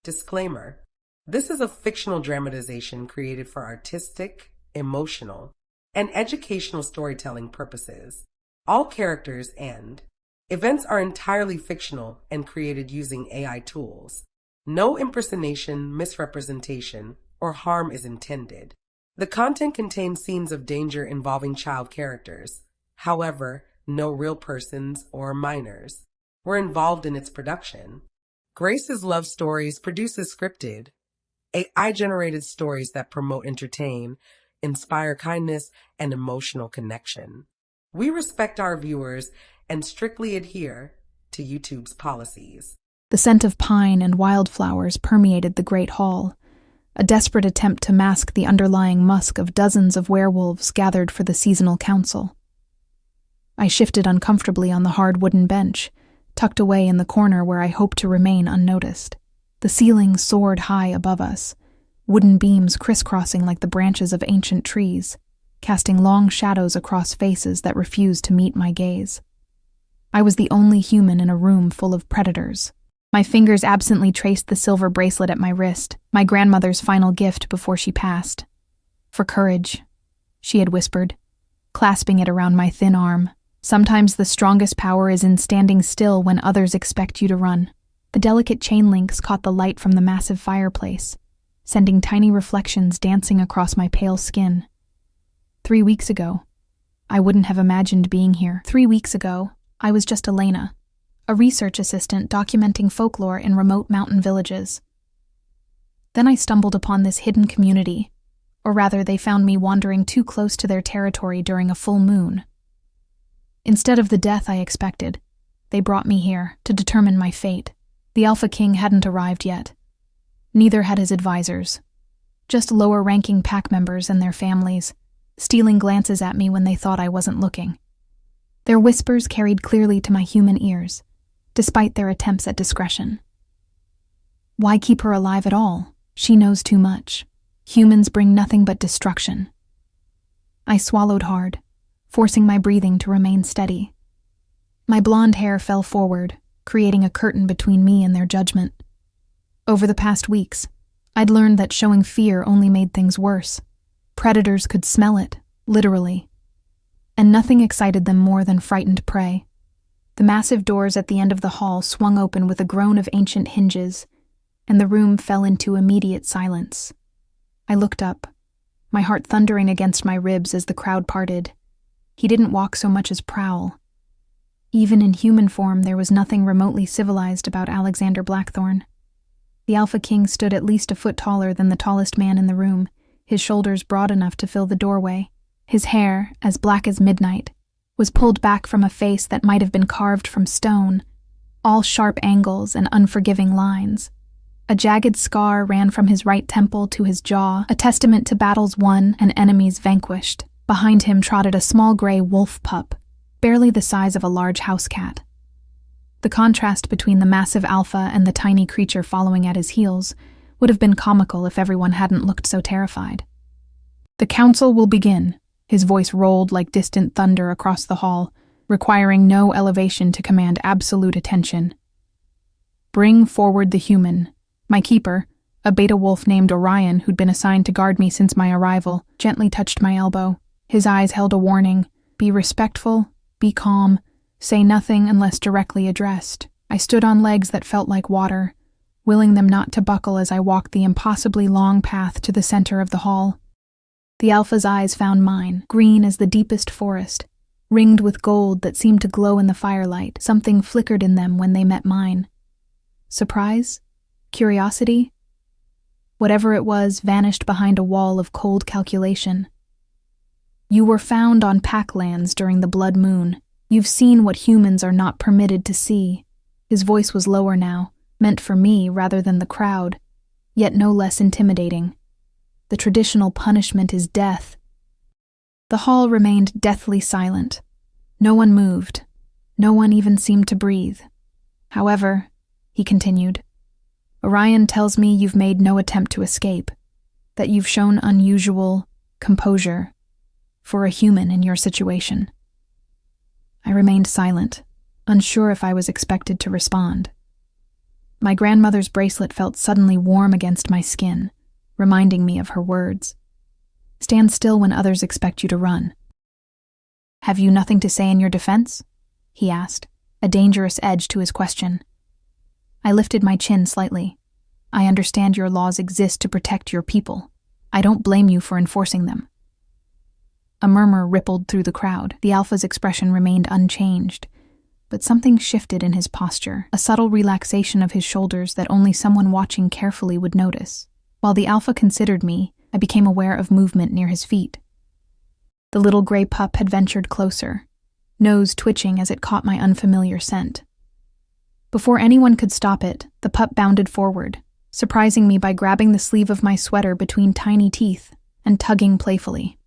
Disclaimer: this is a fictional dramatization created for artistic, emotional, and educational storytelling purposes. All characters and events are entirely fictional and created using AI tools. No impersonation, misrepresentation, or harm is intended. The content contains scenes of danger involving child characters. However, no real persons or minors were involved in its production. Grace's Love Stories produces scripted, AI-generated stories that promote, entertain, inspire kindness, and emotional connection. We respect our viewers and strictly adhere to YouTube's policies. The scent of pine and wildflowers permeated the great hall, a desperate attempt to mask the underlying musk of dozens of werewolves gathered for the seasonal council. I shifted uncomfortably on the hard wooden bench, tucked away in the corner where I hoped to remain unnoticed. The ceiling soared high above us, wooden beams crisscrossing like the branches of ancient trees, casting long shadows across faces that refused to meet my gaze. I was the only human in a room full of predators. My fingers absently traced the silver bracelet at my wrist, my grandmother's final gift before she passed. "For courage," she had whispered, clasping it around my thin arm. "Sometimes the strongest power is in standing still when others expect you to run." The delicate chain links caught the light from the massive fireplace, sending tiny reflections dancing across my pale skin. 3 weeks ago, I wouldn't have imagined being here. 3 weeks ago, I was just Elena, a research assistant documenting folklore in remote mountain villages. Then I stumbled upon this hidden community, or rather they found me wandering too close to their territory during a full moon. Instead of the death I expected, they brought me here to determine my fate. The Alpha King hadn't arrived yet. Neither had his advisors. Just lower-ranking pack members and their families, stealing glances at me when they thought I wasn't looking. Their whispers carried clearly to my human ears, despite their attempts at discretion. Why keep her alive at all? She knows too much. Humans bring nothing but destruction. I swallowed hard, forcing my breathing to remain steady. My blonde hair fell forward, creating a curtain between me and their judgment. Over the past weeks, I'd learned that showing fear only made things worse. Predators could smell it, literally. And nothing excited them more than frightened prey. The massive doors at the end of the hall swung open with a groan of ancient hinges, and the room fell into immediate silence. I looked up, my heart thundering against my ribs as the crowd parted. He didn't walk so much as prowl. Even in human form, there was nothing remotely civilized about Alexander Blackthorne. The Alpha King stood at least a foot taller than the tallest man in the room, his shoulders broad enough to fill the doorway. His hair, as black as midnight, was pulled back from a face that might have been carved from stone, all sharp angles and unforgiving lines. A jagged scar ran from his right temple to his jaw, a testament to battles won and enemies vanquished. Behind him trotted a small gray wolf pup, barely the size of a large house cat. The contrast between the massive alpha and the tiny creature following at his heels would have been comical if everyone hadn't looked so terrified. "The council will begin." His voice rolled like distant thunder across the hall, requiring no elevation to command absolute attention. "Bring forward the human." My keeper, a beta wolf named Orion who'd been assigned to guard me since my arrival, gently touched my elbow. His eyes held a warning. Be respectful, be calm, say nothing unless directly addressed. I stood on legs that felt like water, willing them not to buckle as I walked the impossibly long path to the center of the hall. The Alpha's eyes found mine, green as the deepest forest, ringed with gold that seemed to glow in the firelight. Something flickered in them when they met mine. Surprise? Curiosity? Whatever it was vanished behind a wall of cold calculation. "You were found on pack lands during the blood moon. You've seen what humans are not permitted to see." His voice was lower now, meant for me rather than the crowd, yet no less intimidating. "The traditional punishment is death." The hall remained deathly silent. No one moved. No one even seemed to breathe. "However," he continued, "Orion tells me you've made no attempt to escape, that you've shown unusual composure for a human in your situation." I remained silent, unsure if I was expected to respond. My grandmother's bracelet felt suddenly warm against my skin, reminding me of her words. Stand still when others expect you to run. Have you nothing to say in your defense? He asked, a dangerous edge to his question. I lifted my chin slightly. I understand your laws exist to protect your people. I don't blame you for enforcing them. A murmur rippled through the crowd. The Alpha's expression remained unchanged, but something shifted in his posture, a subtle relaxation of his shoulders that only someone watching carefully would notice. While the Alpha considered me, I became aware of movement near his feet. The little gray pup had ventured closer, nose twitching as it caught my unfamiliar scent. Before anyone could stop it, the pup bounded forward, surprising me by grabbing the sleeve of my sweater between tiny teeth and tugging playfully.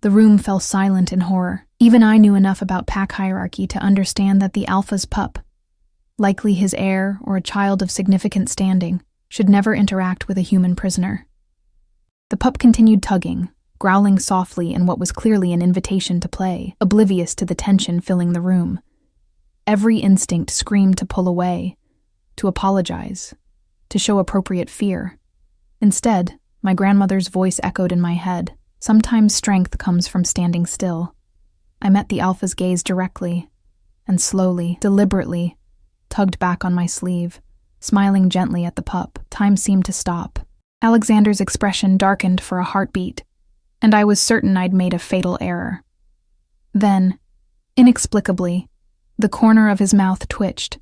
The room fell silent in horror. Even I knew enough about pack hierarchy to understand that the Alpha's pup, likely his heir or a child of significant standing, should never interact with a human prisoner. The pup continued tugging, growling softly in what was clearly an invitation to play, oblivious to the tension filling the room. Every instinct screamed to pull away, to apologize, to show appropriate fear. Instead, my grandmother's voice echoed in my head. Sometimes strength comes from standing still. I met the Alpha's gaze directly, and slowly, deliberately, tugged back on my sleeve, smiling gently at the pup. Time seemed to stop. Alexander's expression darkened for a heartbeat, and I was certain I'd made a fatal error. Then, inexplicably, the corner of his mouth twitched.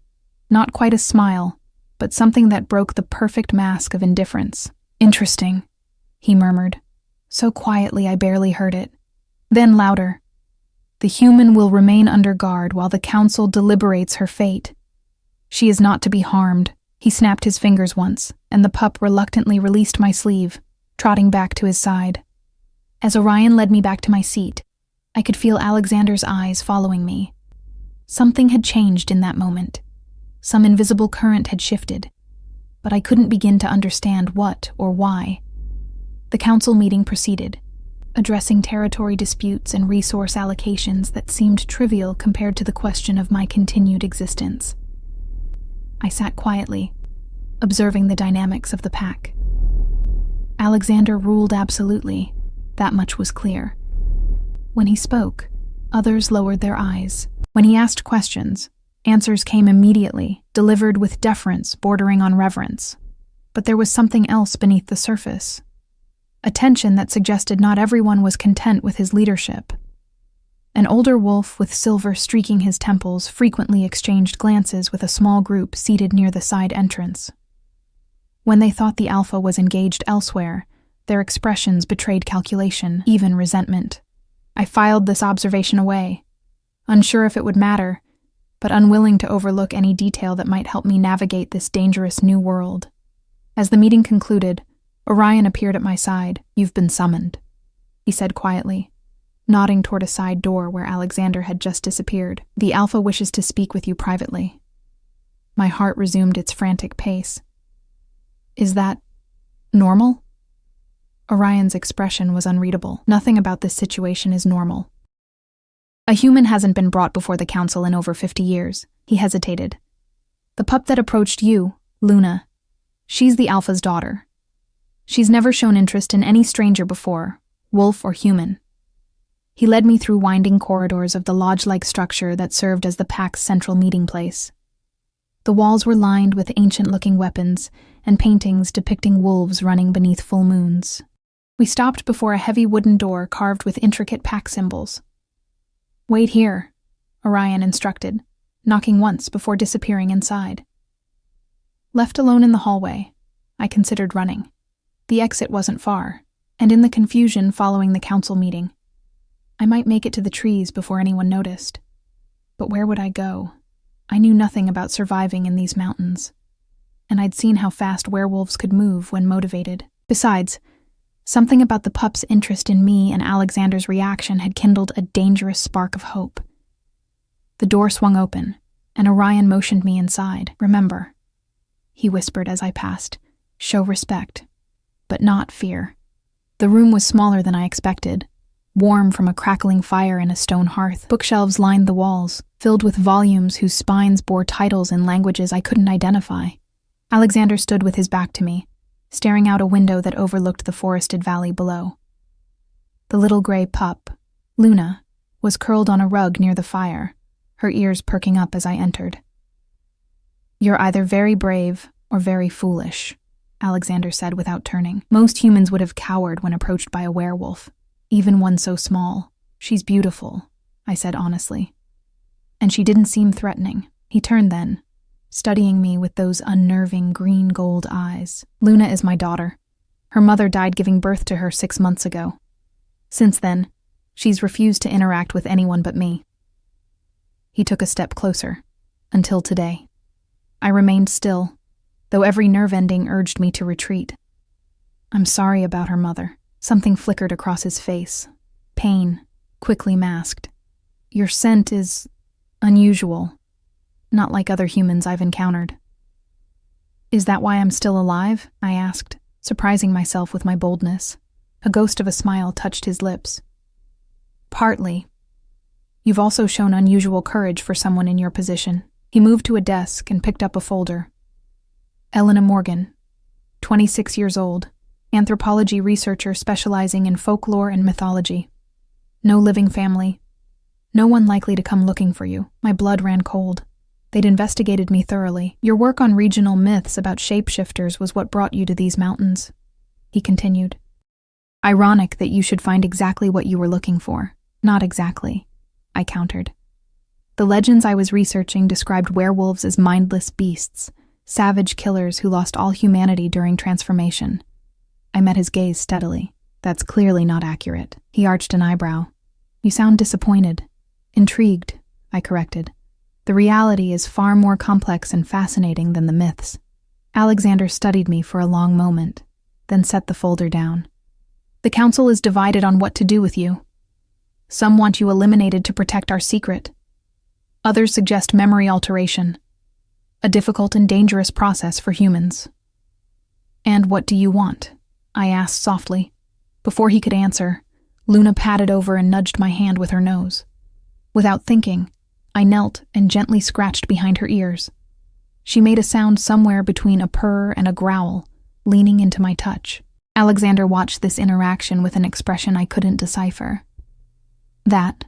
Not quite a smile, but something that broke the perfect mask of indifference. Interesting, he murmured, so quietly I barely heard it. Then louder. The human will remain under guard while the council deliberates her fate. She is not to be harmed. He snapped his fingers once, and the pup reluctantly released my sleeve, trotting back to his side. As Orion led me back to my seat, I could feel Alexander's eyes following me. Something had changed in that moment. Some invisible current had shifted, but I couldn't begin to understand what or why. The council meeting proceeded, addressing territory disputes and resource allocations that seemed trivial compared to the question of my continued existence. I sat quietly, observing the dynamics of the pack. Alexander ruled absolutely, that much was clear. When he spoke, others lowered their eyes. When he asked questions, answers came immediately, delivered with deference bordering on reverence. But there was something else beneath the surface. A tension that suggested not everyone was content with his leadership. An older wolf with silver streaking his temples frequently exchanged glances with a small group seated near the side entrance. When they thought the Alpha was engaged elsewhere, their expressions betrayed calculation, even resentment. I filed this observation away, unsure if it would matter, but unwilling to overlook any detail that might help me navigate this dangerous new world. As the meeting concluded, Orion appeared at my side. "You've been summoned," he said quietly, nodding toward a side door where Alexander had just disappeared. "The Alpha wishes to speak with you privately." My heart resumed its frantic pace. "Is that normal?" Orion's expression was unreadable. "Nothing about this situation is normal. A human hasn't been brought before the council in over 50 years. He hesitated. "The pup that approached you, Luna, she's the Alpha's daughter. She's never shown interest in any stranger before, wolf or human." He led me through winding corridors of the lodge-like structure that served as the pack's central meeting place. The walls were lined with ancient-looking weapons and paintings depicting wolves running beneath full moons. We stopped before a heavy wooden door carved with intricate pack symbols. "Wait here," Orion instructed, knocking once before disappearing inside. Left alone in the hallway, I considered running. The exit wasn't far, and in the confusion following the council meeting, I might make it to the trees before anyone noticed. But where would I go? I knew nothing about surviving in these mountains, and I'd seen how fast werewolves could move when motivated. Besides, something about the pup's interest in me and Alexander's reaction had kindled a dangerous spark of hope. The door swung open, and Orion motioned me inside. "Remember," he whispered as I passed, "show respect, but not fear." The room was smaller than I expected, warm from a crackling fire in a stone hearth. Bookshelves lined the walls, filled with volumes whose spines bore titles in languages I couldn't identify. Alexander stood with his back to me, staring out a window that overlooked the forested valley below. The little gray pup, Luna, was curled on a rug near the fire, her ears perking up as I entered. "You're either very brave or very foolish," Alexander said without turning. "Most humans would have cowered when approached by a werewolf, even one so small. She's beautiful," I said honestly. "And she didn't seem threatening." He turned then, studying me with those unnerving green-gold eyes. "Luna is my daughter. Her mother died giving birth to her 6 months ago. Since then, she's refused to interact with anyone but me." He took a step closer, until today. I remained still, though every nerve ending urged me to retreat. "I'm sorry about her mother." Something flickered across his face. Pain, quickly masked. "Your scent is unusual, not like other humans I've encountered." "Is that why I'm still alive?" I asked, surprising myself with my boldness. A ghost of a smile touched his lips. "Partly. You've also shown unusual courage for someone in your position." He moved to a desk and picked up a folder. "Elena Morgan, 26 years old, anthropology researcher specializing in folklore and mythology. No living family. No one likely to come looking for you." My blood ran cold. They'd investigated me thoroughly. "Your work on regional myths about shapeshifters was what brought you to these mountains," he continued. "Ironic that you should find exactly what you were looking for." "Not exactly," I countered. "The legends I was researching described werewolves as mindless beasts, savage killers who lost all humanity during transformation." I met his gaze steadily. "That's clearly not accurate." He arched an eyebrow. "You sound disappointed." "Intrigued," I corrected. "The reality is far more complex and fascinating than the myths." Alexander studied me for a long moment, then set the folder down. "The council is divided on what to do with you. Some want you eliminated to protect our secret. Others suggest memory alteration, a difficult and dangerous process for humans." "And what do you want?" I asked softly. Before he could answer, Luna patted over and nudged my hand with her nose. Without thinking, I knelt and gently scratched behind her ears. She made a sound somewhere between a purr and a growl, leaning into my touch. Alexander watched this interaction with an expression I couldn't decipher. "That,"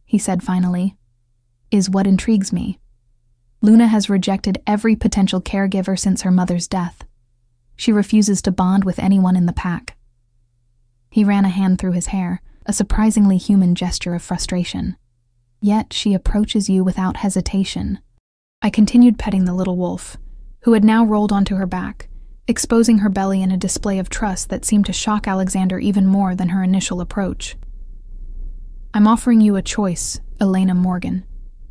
he said finally, "is what intrigues me. Luna has rejected every potential caregiver since her mother's death. She refuses to bond with anyone in the pack." He ran a hand through his hair, a surprisingly human gesture of frustration. "Yet she approaches you without hesitation." I continued petting the little wolf, who had now rolled onto her back, exposing her belly in a display of trust that seemed to shock Alexander even more than her initial approach. "I'm offering you a choice, Elena Morgan,"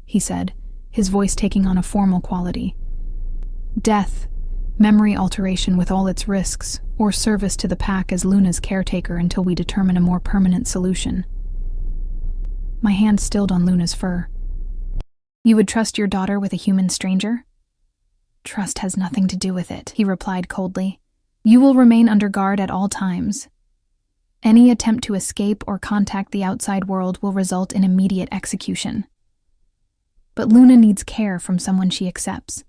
he said, his voice taking on a formal quality. "Death, memory alteration with all its risks, or service to the pack as Luna's caretaker until we determine a more permanent solution." My hand stilled on Luna's fur. "You would trust your daughter with a human stranger?" "Trust has nothing to do with it," he replied coldly. "You will remain under guard at all times. Any attempt to escape or contact the outside world will result in immediate execution. But Luna needs care from someone she accepts,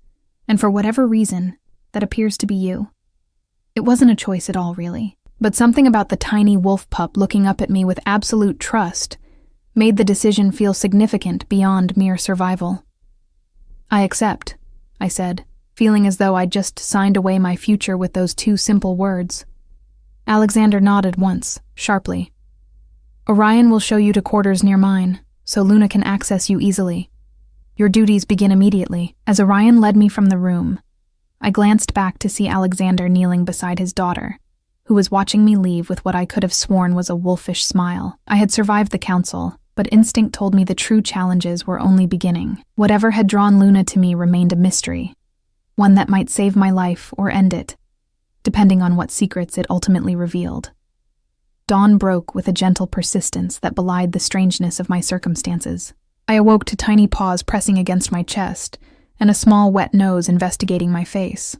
and for whatever reason, that appears to be you. It wasn't a choice at all, really, but something about the tiny wolf pup looking up at me with absolute trust made the decision feel significant beyond mere survival." "I accept," I said, feeling as though I'd just signed away my future with those 2 simple words. Alexander nodded once, sharply. "Orion will show you to quarters near mine, so Luna can access you easily. Your duties begin immediately." As Orion led me from the room, I glanced back to see Alexander kneeling beside his daughter, who was watching me leave with what I could have sworn was a wolfish smile. I had survived the council, but instinct told me the true challenges were only beginning. Whatever had drawn Luna to me remained a mystery, one that might save my life or end it, depending on what secrets it ultimately revealed. Dawn broke with a gentle persistence that belied the strangeness of my circumstances. I awoke to tiny paws pressing against my chest, and a small wet nose investigating my face.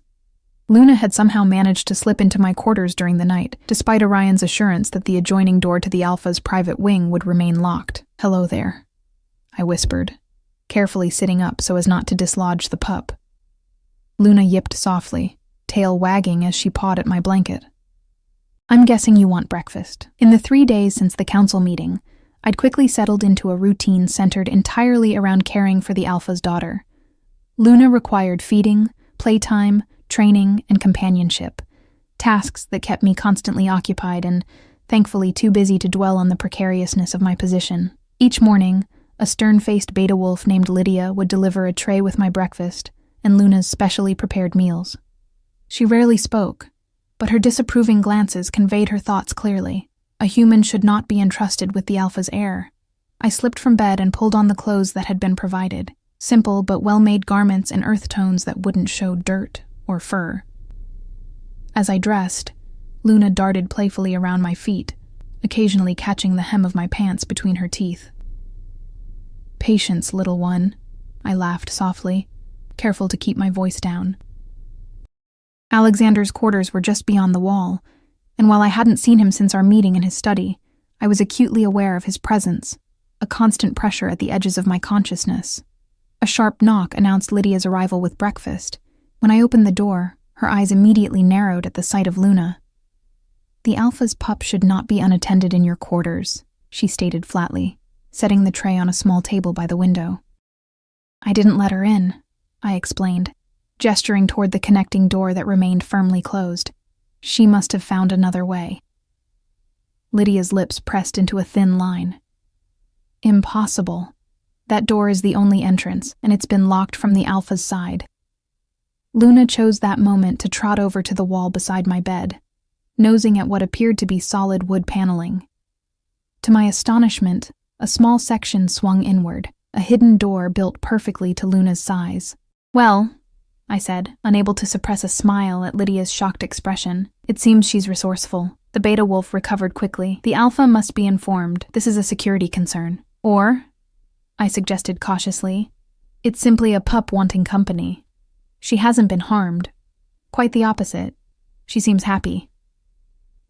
Luna had somehow managed to slip into my quarters during the night, despite Orion's assurance that the adjoining door to the Alpha's private wing would remain locked. "Hello there," I whispered, carefully sitting up so as not to dislodge the pup. Luna yipped softly, tail wagging as she pawed at my blanket. "I'm guessing you want breakfast." In the 3 days since the council meeting, I'd quickly settled into a routine centered entirely around caring for the Alpha's daughter. Luna required feeding, playtime, training, and companionship, tasks that kept me constantly occupied and, thankfully, too busy to dwell on the precariousness of my position. Each morning, a stern-faced beta wolf named Lydia would deliver a tray with my breakfast and Luna's specially prepared meals. She rarely spoke, but her disapproving glances conveyed her thoughts clearly. A human should not be entrusted with the Alpha's heir. I slipped from bed and pulled on the clothes that had been provided, simple but well-made garments in earth tones that wouldn't show dirt or fur. As I dressed, Luna darted playfully around my feet, occasionally catching the hem of my pants between her teeth. "Patience, little one," I laughed softly, careful to keep my voice down. Alexander's quarters were just beyond the wall, and while I hadn't seen him since our meeting in his study, I was acutely aware of his presence, a constant pressure at the edges of my consciousness. A sharp knock announced Lydia's arrival with breakfast. When I opened the door, her eyes immediately narrowed at the sight of Luna. "The Alpha's pup should not be unattended in your quarters," she stated flatly, setting the tray on a small table by the window. "I didn't let her in," I explained, gesturing toward the connecting door that remained firmly closed. "She must have found another way." Lydia's lips pressed into a thin line. "Impossible. That door is the only entrance, and it's been locked from the Alpha's side." Luna chose that moment to trot over to the wall beside my bed, nosing at what appeared to be solid wood paneling. To my astonishment, a small section swung inward, a hidden door built perfectly to Luna's size. "Well," I said, unable to suppress a smile at Lydia's shocked expression, "it seems she's resourceful." The beta wolf recovered quickly. "The Alpha must be informed. This is a security concern." "Or," I suggested cautiously, "it's simply a pup wanting company. She hasn't been harmed. Quite the opposite. She seems happy."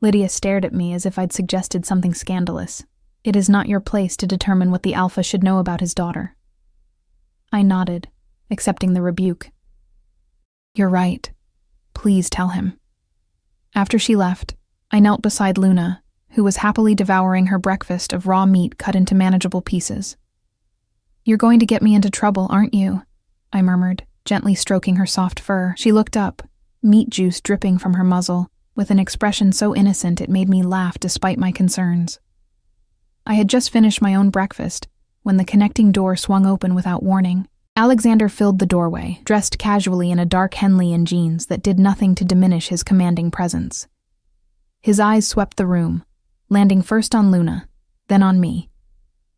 Lydia stared at me as if I'd suggested something scandalous. "It is not your place to determine what the Alpha should know about his daughter." I nodded, accepting the rebuke. "You're right. Please tell him." After she left, I knelt beside Luna, who was happily devouring her breakfast of raw meat cut into manageable pieces. "You're going to get me into trouble, aren't you?" I murmured, gently stroking her soft fur. She looked up, meat juice dripping from her muzzle, with an expression so innocent it made me laugh despite my concerns. I had just finished my own breakfast when the connecting door swung open without warning. Alexander filled the doorway, dressed casually in a dark Henley and jeans that did nothing to diminish his commanding presence. His eyes swept the room, landing first on Luna, then on me,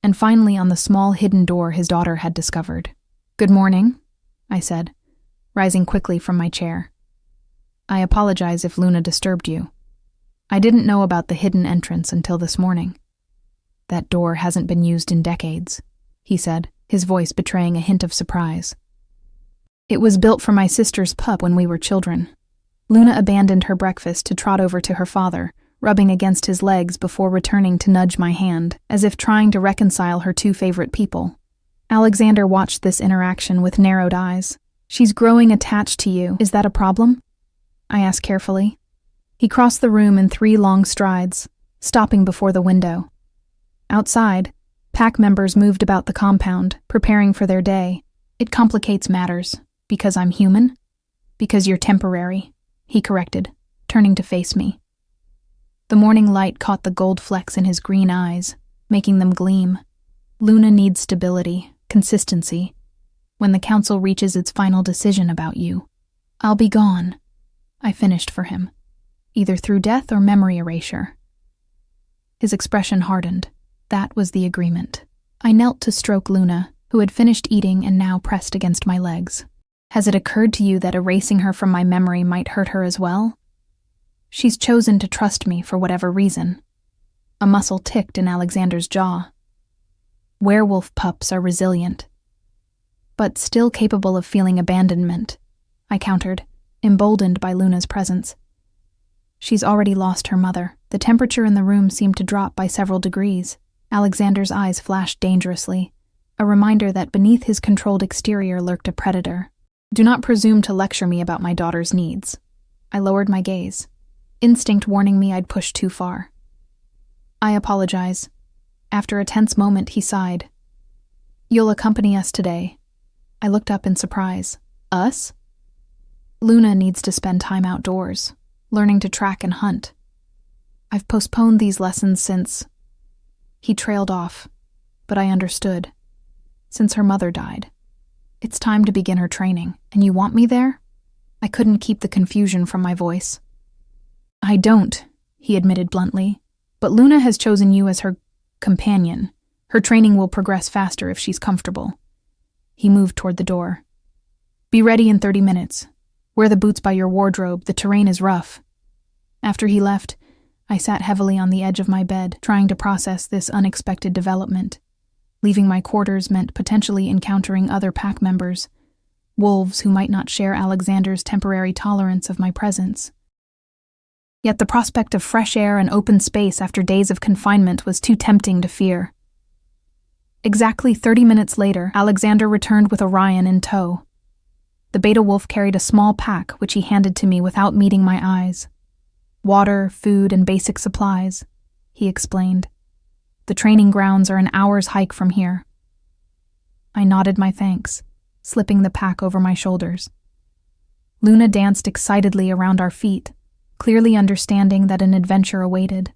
and finally on the small hidden door his daughter had discovered. "Good morning," I said, rising quickly from my chair. "I apologize if Luna disturbed you. I didn't know about the hidden entrance until this morning." "That door hasn't been used in decades," he said, his voice betraying a hint of surprise. "It was built for my sister's pup when we were children." Luna abandoned her breakfast to trot over to her father, rubbing against his legs before returning to nudge my hand, as if trying to reconcile her two favorite people. Alexander watched this interaction with narrowed eyes. "She's growing attached to you. Is that a problem?" I asked carefully. He crossed the room in 3 long strides, stopping before the window. Outside, pack members moved about the compound, preparing for their day. "It complicates matters. Because I'm human? Because you're temporary," he corrected, turning to face me. The morning light caught the gold flecks in his green eyes, making them gleam. "Luna needs stability, consistency. When the council reaches its final decision about you, I'll be gone," I finished for him, "either through death or memory erasure." His expression hardened. That was the agreement. I knelt to stroke Luna, who had finished eating and now pressed against my legs. "Has it occurred to you that erasing her from my memory might hurt her as well? She's chosen to trust me for whatever reason." A muscle ticked in Alexander's jaw. "Werewolf pups are resilient, but still capable of feeling abandonment," I countered, emboldened by Luna's presence. "She's already lost her mother." The temperature in the room seemed to drop by several degrees. Alexander's eyes flashed dangerously, a reminder that beneath his controlled exterior lurked a predator. "Do not presume to lecture me about my daughter's needs. I lowered my gaze, instinct warning me I'd pushed too far. I apologize. After a tense moment, he sighed. You'll accompany us today. I looked up in surprise. Us? Luna needs to spend time outdoors, learning to track and hunt. I've postponed these lessons since... He trailed off, but I understood. Since her mother died. It's time to begin her training, and you want me there? I couldn't keep the confusion from my voice. I don't, he admitted bluntly, but Luna has chosen you as her companion. Her training will progress faster if she's comfortable. He moved toward the door. Be ready in 30 minutes. Wear the boots by your wardrobe, the terrain is rough. After he left, I sat heavily on the edge of my bed, trying to process this unexpected development. Leaving my quarters meant potentially encountering other pack members, wolves who might not share Alexander's temporary tolerance of my presence. Yet the prospect of fresh air and open space after days of confinement was too tempting to fear. Exactly 30 minutes later, Alexander returned with Orion in tow. The beta wolf carried a small pack which he handed to me without meeting my eyes. Water, food, and basic supplies, he explained. The training grounds are an hour's hike from here. I nodded my thanks, slipping the pack over my shoulders. Luna danced excitedly around our feet, clearly understanding that an adventure awaited.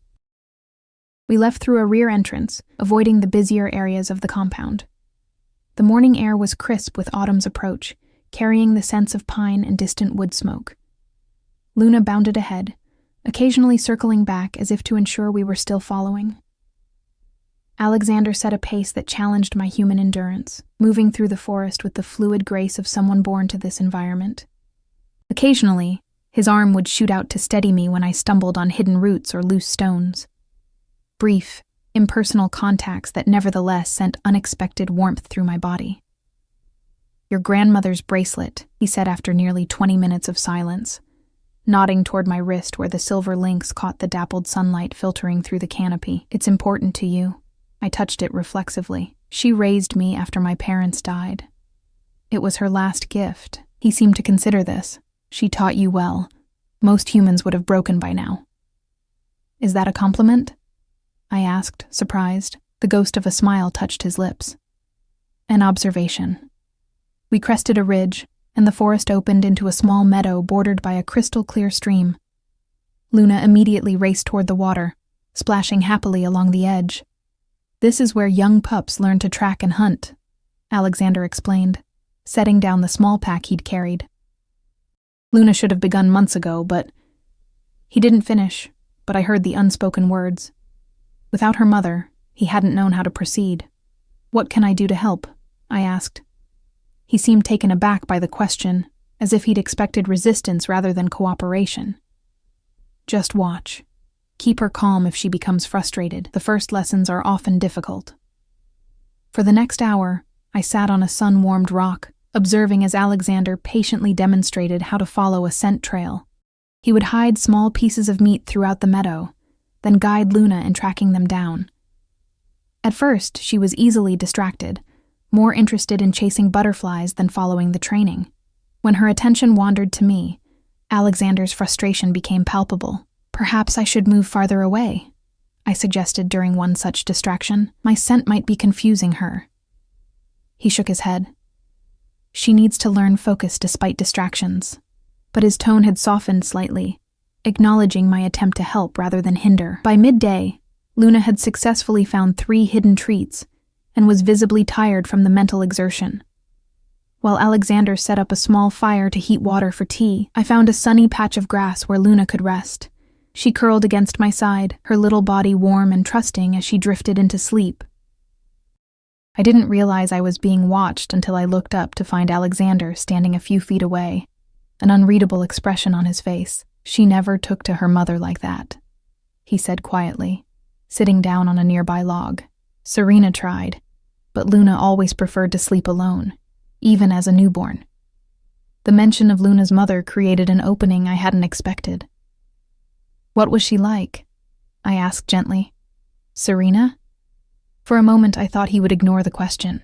We left through a rear entrance, avoiding the busier areas of the compound. The morning air was crisp with autumn's approach, carrying the sense of pine and distant wood smoke. Luna bounded ahead, occasionally circling back as if to ensure we were still following. Alexander set a pace that challenged my human endurance, moving through the forest with the fluid grace of someone born to this environment. Occasionally, his arm would shoot out to steady me when I stumbled on hidden roots or loose stones. Brief, impersonal contacts that nevertheless sent unexpected warmth through my body. Your grandmother's bracelet, he said after nearly 20 minutes of silence, nodding toward my wrist where the silver links caught the dappled sunlight filtering through the canopy. It's important to you. I touched it reflexively. She raised me after my parents died. It was her last gift. He seemed to consider this. She taught you well. Most humans would have broken by now. Is that a compliment? I asked, surprised. The ghost of a smile touched his lips. An observation. We crested a ridge, and the forest opened into a small meadow bordered by a crystal-clear stream. Luna immediately raced toward the water, splashing happily along the edge. This is where young pups learn to track and hunt, Alexander explained, setting down the small pack he'd carried. Luna should have begun months ago, but... He didn't finish, but I heard the unspoken words. Without her mother, he hadn't known how to proceed. What can I do to help? I asked. He seemed taken aback by the question, as if he'd expected resistance rather than cooperation. Just watch. Keep her calm if she becomes frustrated. The first lessons are often difficult. For the next hour, I sat on a sun-warmed rock, observing as Alexander patiently demonstrated how to follow a scent trail. He would hide small pieces of meat throughout the meadow, then guide Luna in tracking them down. At first, she was easily distracted, more interested in chasing butterflies than following the training. When her attention wandered to me, Alexander's frustration became palpable. Perhaps I should move farther away, I suggested during one such distraction. My scent might be confusing her. He shook his head. She needs to learn focus despite distractions. But his tone had softened slightly, acknowledging my attempt to help rather than hinder. By midday, Luna had successfully found 3 hidden treats and was visibly tired from the mental exertion. While Alexander set up a small fire to heat water for tea, I found a sunny patch of grass where Luna could rest. She curled against my side, her little body warm and trusting as she drifted into sleep. I didn't realize I was being watched until I looked up to find Alexander standing a few feet away, an unreadable expression on his face. She never took to her mother like that, he said quietly, sitting down on a nearby log. Serena tried, but Luna always preferred to sleep alone, even as a newborn. The mention of Luna's mother created an opening I hadn't expected. What was she like? I asked gently. Serena? For a moment I thought he would ignore the question.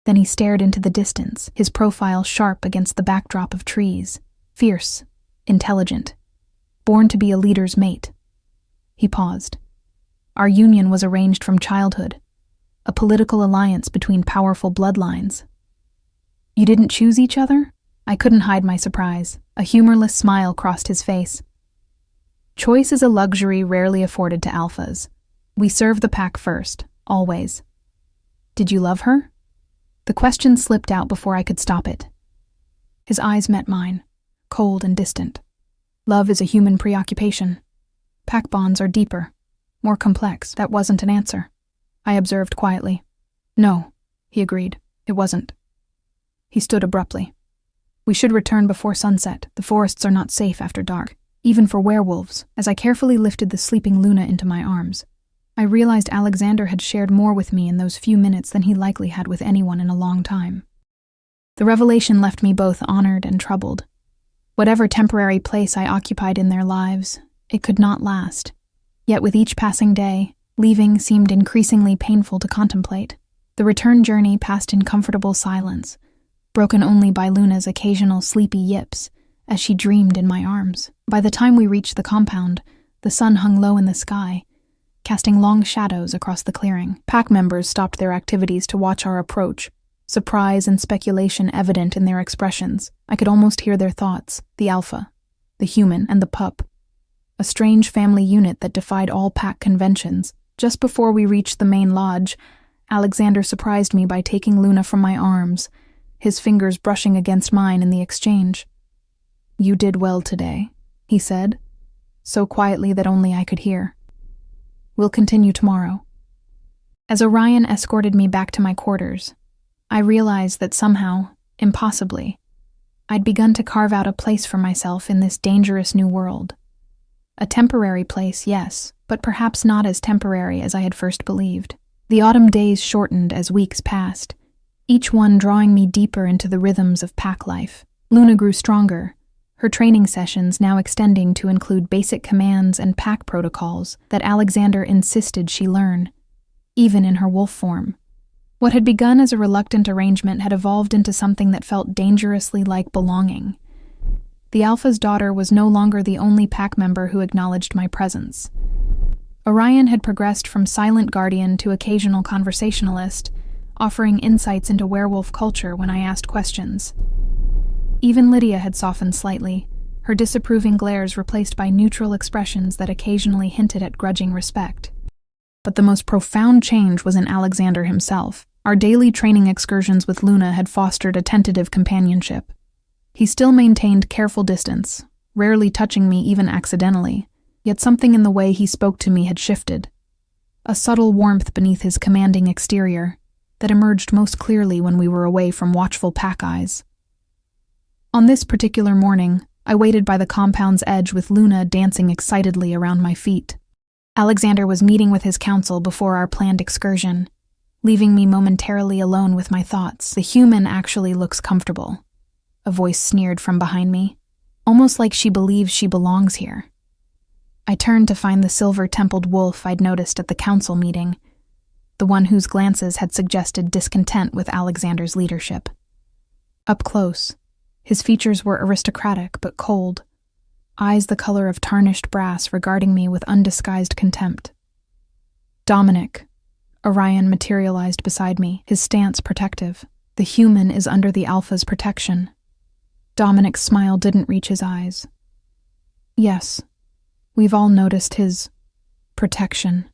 Then he stared into the distance, his profile sharp against the backdrop of trees, fierce, intelligent, born to be a leader's mate. He paused. Our union was arranged from childhood, a political alliance between powerful bloodlines. You didn't choose each other? I couldn't hide my surprise. A humorless smile crossed his face. Choice is a luxury rarely afforded to alphas. We serve the pack first, always. Did you love her? The question slipped out before I could stop it. His eyes met mine, cold and distant. Love is a human preoccupation. Pack bonds are deeper, more complex. That wasn't an answer. I observed quietly. No, he agreed. It wasn't. He stood abruptly. We should return before sunset. The forests are not safe after dark, even for werewolves. As I carefully lifted the sleeping Luna into my arms, I realized Alexander had shared more with me in those few minutes than he likely had with anyone in a long time. The revelation left me both honored and troubled. Whatever temporary place I occupied in their lives, it could not last. Yet with each passing day, leaving seemed increasingly painful to contemplate. The return journey passed in comfortable silence, broken only by Luna's occasional sleepy yips as she dreamed in my arms. By the time we reached the compound, the sun hung low in the sky, casting long shadows across the clearing. Pack members stopped their activities to watch our approach, surprise and speculation evident in their expressions. I could almost hear their thoughts, the alpha, the human, and the pup, a strange family unit that defied all pack conventions. Just before we reached the main lodge, Alexander surprised me by taking Luna from my arms, his fingers brushing against mine in the exchange. You did well today, he said, so quietly that only I could hear. We'll continue tomorrow. As Orion escorted me back to my quarters, I realized that somehow, impossibly, I'd begun to carve out a place for myself in this dangerous new world. A temporary place, yes, but perhaps not as temporary as I had first believed. The autumn days shortened as weeks passed, each one drawing me deeper into the rhythms of pack life. Luna grew stronger, her training sessions now extending to include basic commands and pack protocols that Alexander insisted she learn, even in her wolf form. What had begun as a reluctant arrangement had evolved into something that felt dangerously like belonging. The alpha's daughter was no longer the only pack member who acknowledged my presence. Orion had progressed from silent guardian to occasional conversationalist, offering insights into werewolf culture when I asked questions. Even Lydia had softened slightly, her disapproving glares replaced by neutral expressions that occasionally hinted at grudging respect. But the most profound change was in Alexander himself. Our daily training excursions with Luna had fostered a tentative companionship. He still maintained careful distance, rarely touching me even accidentally, yet something in the way he spoke to me had shifted. A subtle warmth beneath his commanding exterior that emerged most clearly when we were away from watchful pack eyes. On this particular morning, I waited by the compound's edge with Luna dancing excitedly around my feet. Alexander was meeting with his council before our planned excursion, leaving me momentarily alone with my thoughts. The human actually looks comfortable, a voice sneered from behind me, almost like she believes she belongs here. I turned to find the silver-templed wolf I'd noticed at the council meeting, the one whose glances had suggested discontent with Alexander's leadership. Up close, his features were aristocratic but cold, eyes the color of tarnished brass regarding me with undisguised contempt. Dominic, Orion materialized beside me, his stance protective. The human is under the alpha's protection. Dominic's smile didn't reach his eyes. Yes, we've all noticed his protection.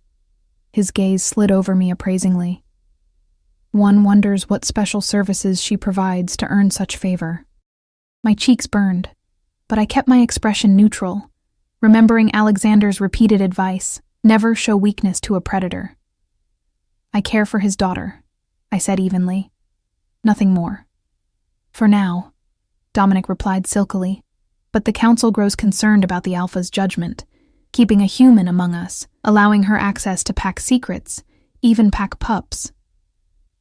His gaze slid over me appraisingly. One wonders what special services she provides to earn such favor. My cheeks burned, but I kept my expression neutral, remembering Alexander's repeated advice, never show weakness to a predator. I care for his daughter, I said evenly. Nothing more. For now, Dominic replied silkily, but the council grows concerned about the alpha's judgment, keeping a human among us, allowing her access to pack secrets, even pack pups.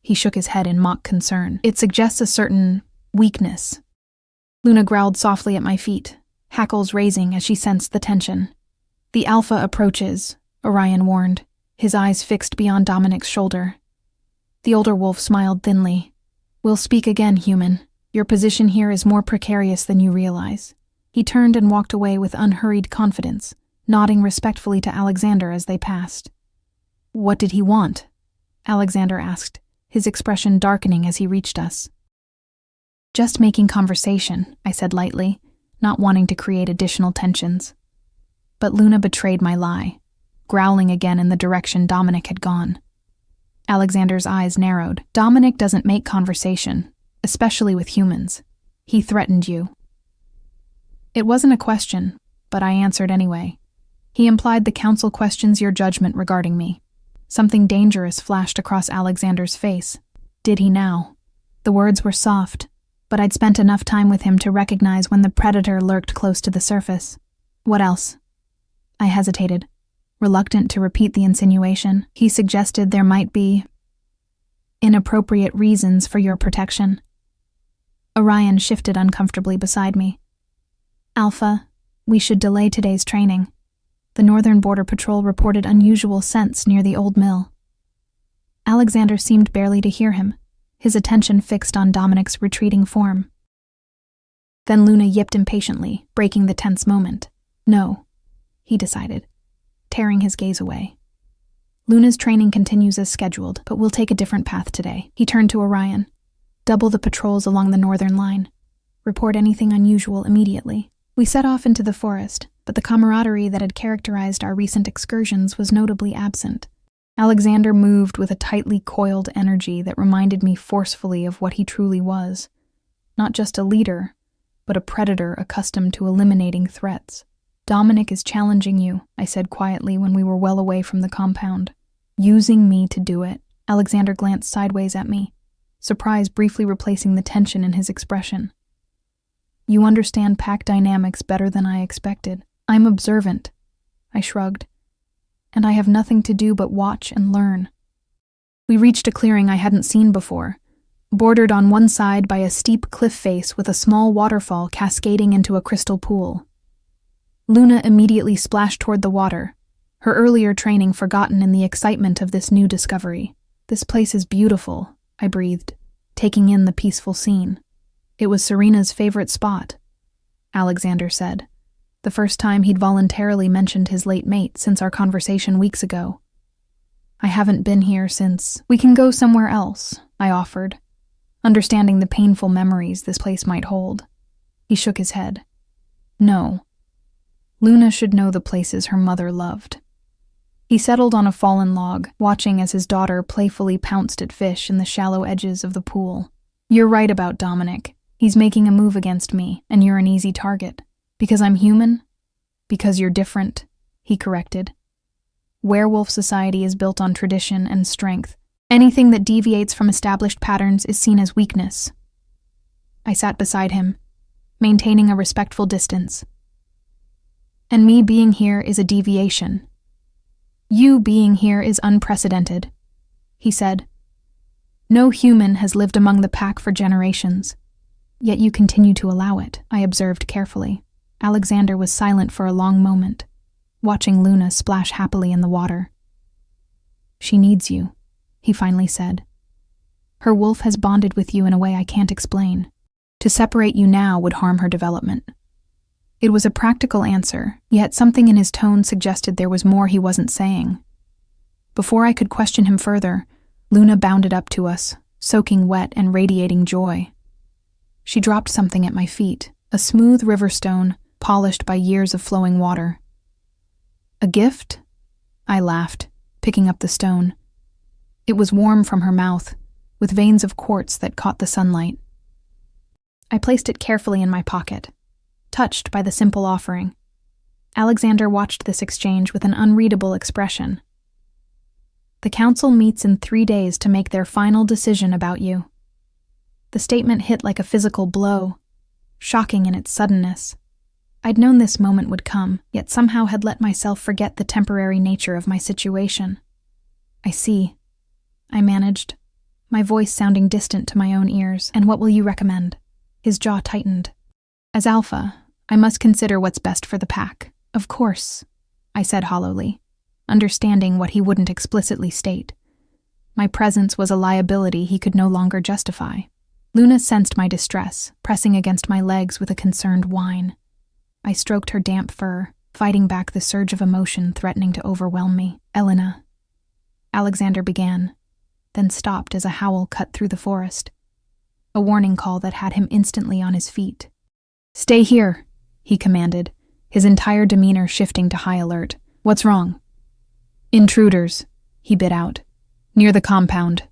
He shook his head in mock concern. It suggests a certain weakness. Luna growled softly at my feet, hackles raising as she sensed the tension. The alpha approaches, Orion warned, his eyes fixed beyond Dominic's shoulder. The older wolf smiled thinly. We'll speak again, human. Your position here is more precarious than you realize. He turned and walked away with unhurried confidence, nodding respectfully to Alexander as they passed. "What did he want?" Alexander asked, his expression darkening as he reached us. "Just making conversation," I said lightly, not wanting to create additional tensions. But Luna betrayed my lie, growling again in the direction Dominic had gone. Alexander's eyes narrowed. "Dominic doesn't make conversation, especially with humans. He threatened you." It wasn't a question, but I answered anyway. He implied the council questions your judgment regarding me. Something dangerous flashed across Alexander's face. Did he now? The words were soft, but I'd spent enough time with him to recognize when the predator lurked close to the surface. "What else?" I hesitated, reluctant to repeat the insinuation. He suggested there might be inappropriate reasons for your protection. Orion shifted uncomfortably beside me. "Alpha, we should delay today's training. The Northern Border Patrol reported unusual scents near the old mill." Alexander seemed barely to hear him, his attention fixed on Dominic's retreating form. Then Luna yipped impatiently, breaking the tense moment. "No," he decided, tearing his gaze away. "Luna's training continues as scheduled, but we'll take a different path today." He turned to Orion. "Double the patrols along the northern line. Report anything unusual immediately." We set off into the forest, but the camaraderie that had characterized our recent excursions was notably absent. Alexander moved with a tightly coiled energy that reminded me forcefully of what he truly was. Not just a leader, but a predator accustomed to eliminating threats. "Dominic is challenging you," I said quietly when we were well away from the compound. "Using me to do it." Alexander glanced sideways at me, surprise briefly replacing the tension in his expression. "You understand pack dynamics better than I expected." "I'm observant," I shrugged, "and I have nothing to do but watch and learn." We reached a clearing I hadn't seen before, bordered on one side by a steep cliff face with a small waterfall cascading into a crystal pool. Luna immediately splashed toward the water, her earlier training forgotten in the excitement of this new discovery. "This place is beautiful," I breathed, taking in the peaceful scene. "It was Serena's favorite spot," Alexander said, the first time he'd voluntarily mentioned his late mate since our conversation weeks ago. "I haven't been here since—" "We can go somewhere else," I offered, understanding the painful memories this place might hold. He shook his head. "No. Luna should know the places her mother loved." He settled on a fallen log, watching as his daughter playfully pounced at fish in the shallow edges of the pool. "You're right about Dominic. He's making a move against me, and you're an easy target. Because I'm human? Because you're different," he corrected. "Werewolf society is built on tradition and strength. Anything that deviates from established patterns is seen as weakness." I sat beside him, maintaining a respectful distance. "And me being here is a deviation. You being here is unprecedented," he said. "No human has lived among the pack for generations. Yet you continue to allow it," I observed carefully. Alexander was silent for a long moment, watching Luna splash happily in the water. "She needs you," he finally said. "Her wolf has bonded with you in a way I can't explain. To separate you now would harm her development." It was a practical answer, yet something in his tone suggested there was more he wasn't saying. Before I could question him further, Luna bounded up to us, soaking wet and radiating joy. She dropped something at my feet, a smooth river stone, polished by years of flowing water. "A gift?" I laughed, picking up the stone. It was warm from her mouth, with veins of quartz that caught the sunlight. I placed it carefully in my pocket, touched by the simple offering. Alexander watched this exchange with an unreadable expression. "The council meets in 3 days to make their final decision about you." The statement hit like a physical blow, shocking in its suddenness. I'd known this moment would come, yet somehow had let myself forget the temporary nature of my situation. "I see," I managed, my voice sounding distant to my own ears. "And what will you recommend?" His jaw tightened. "As Alpha, I must consider what's best for the pack." "Of course," I said hollowly, understanding what he wouldn't explicitly state. My presence was a liability he could no longer justify. Luna sensed my distress, pressing against my legs with a concerned whine. I stroked her damp fur, fighting back the surge of emotion threatening to overwhelm me. "Elena," Alexander began, then stopped as a howl cut through the forest. A warning call that had him instantly on his feet. "Stay here," he commanded, his entire demeanor shifting to high alert. "What's wrong?" "Intruders," he bit out, "near the compound."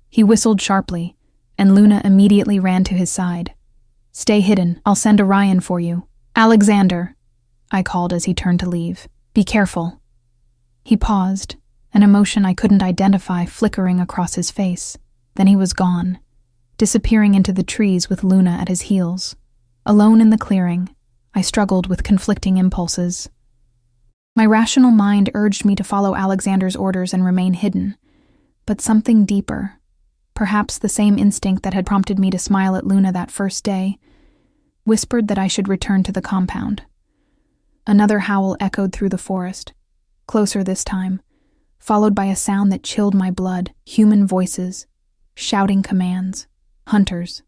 He whistled sharply, and Luna immediately ran to his side. "Stay hidden, I'll send Orion for you." "Alexander," I called as he turned to leave. "Be careful." He paused, an emotion I couldn't identify flickering across his face. Then he was gone, disappearing into the trees with Luna at his heels. Alone in the clearing, I struggled with conflicting impulses. My rational mind urged me to follow Alexander's orders and remain hidden, but something deeper, perhaps the same instinct that had prompted me to smile at Luna that first day, whispered that I should return to the compound. Another howl echoed through the forest, closer this time, followed by a sound that chilled my blood. Human voices, shouting commands, hunters.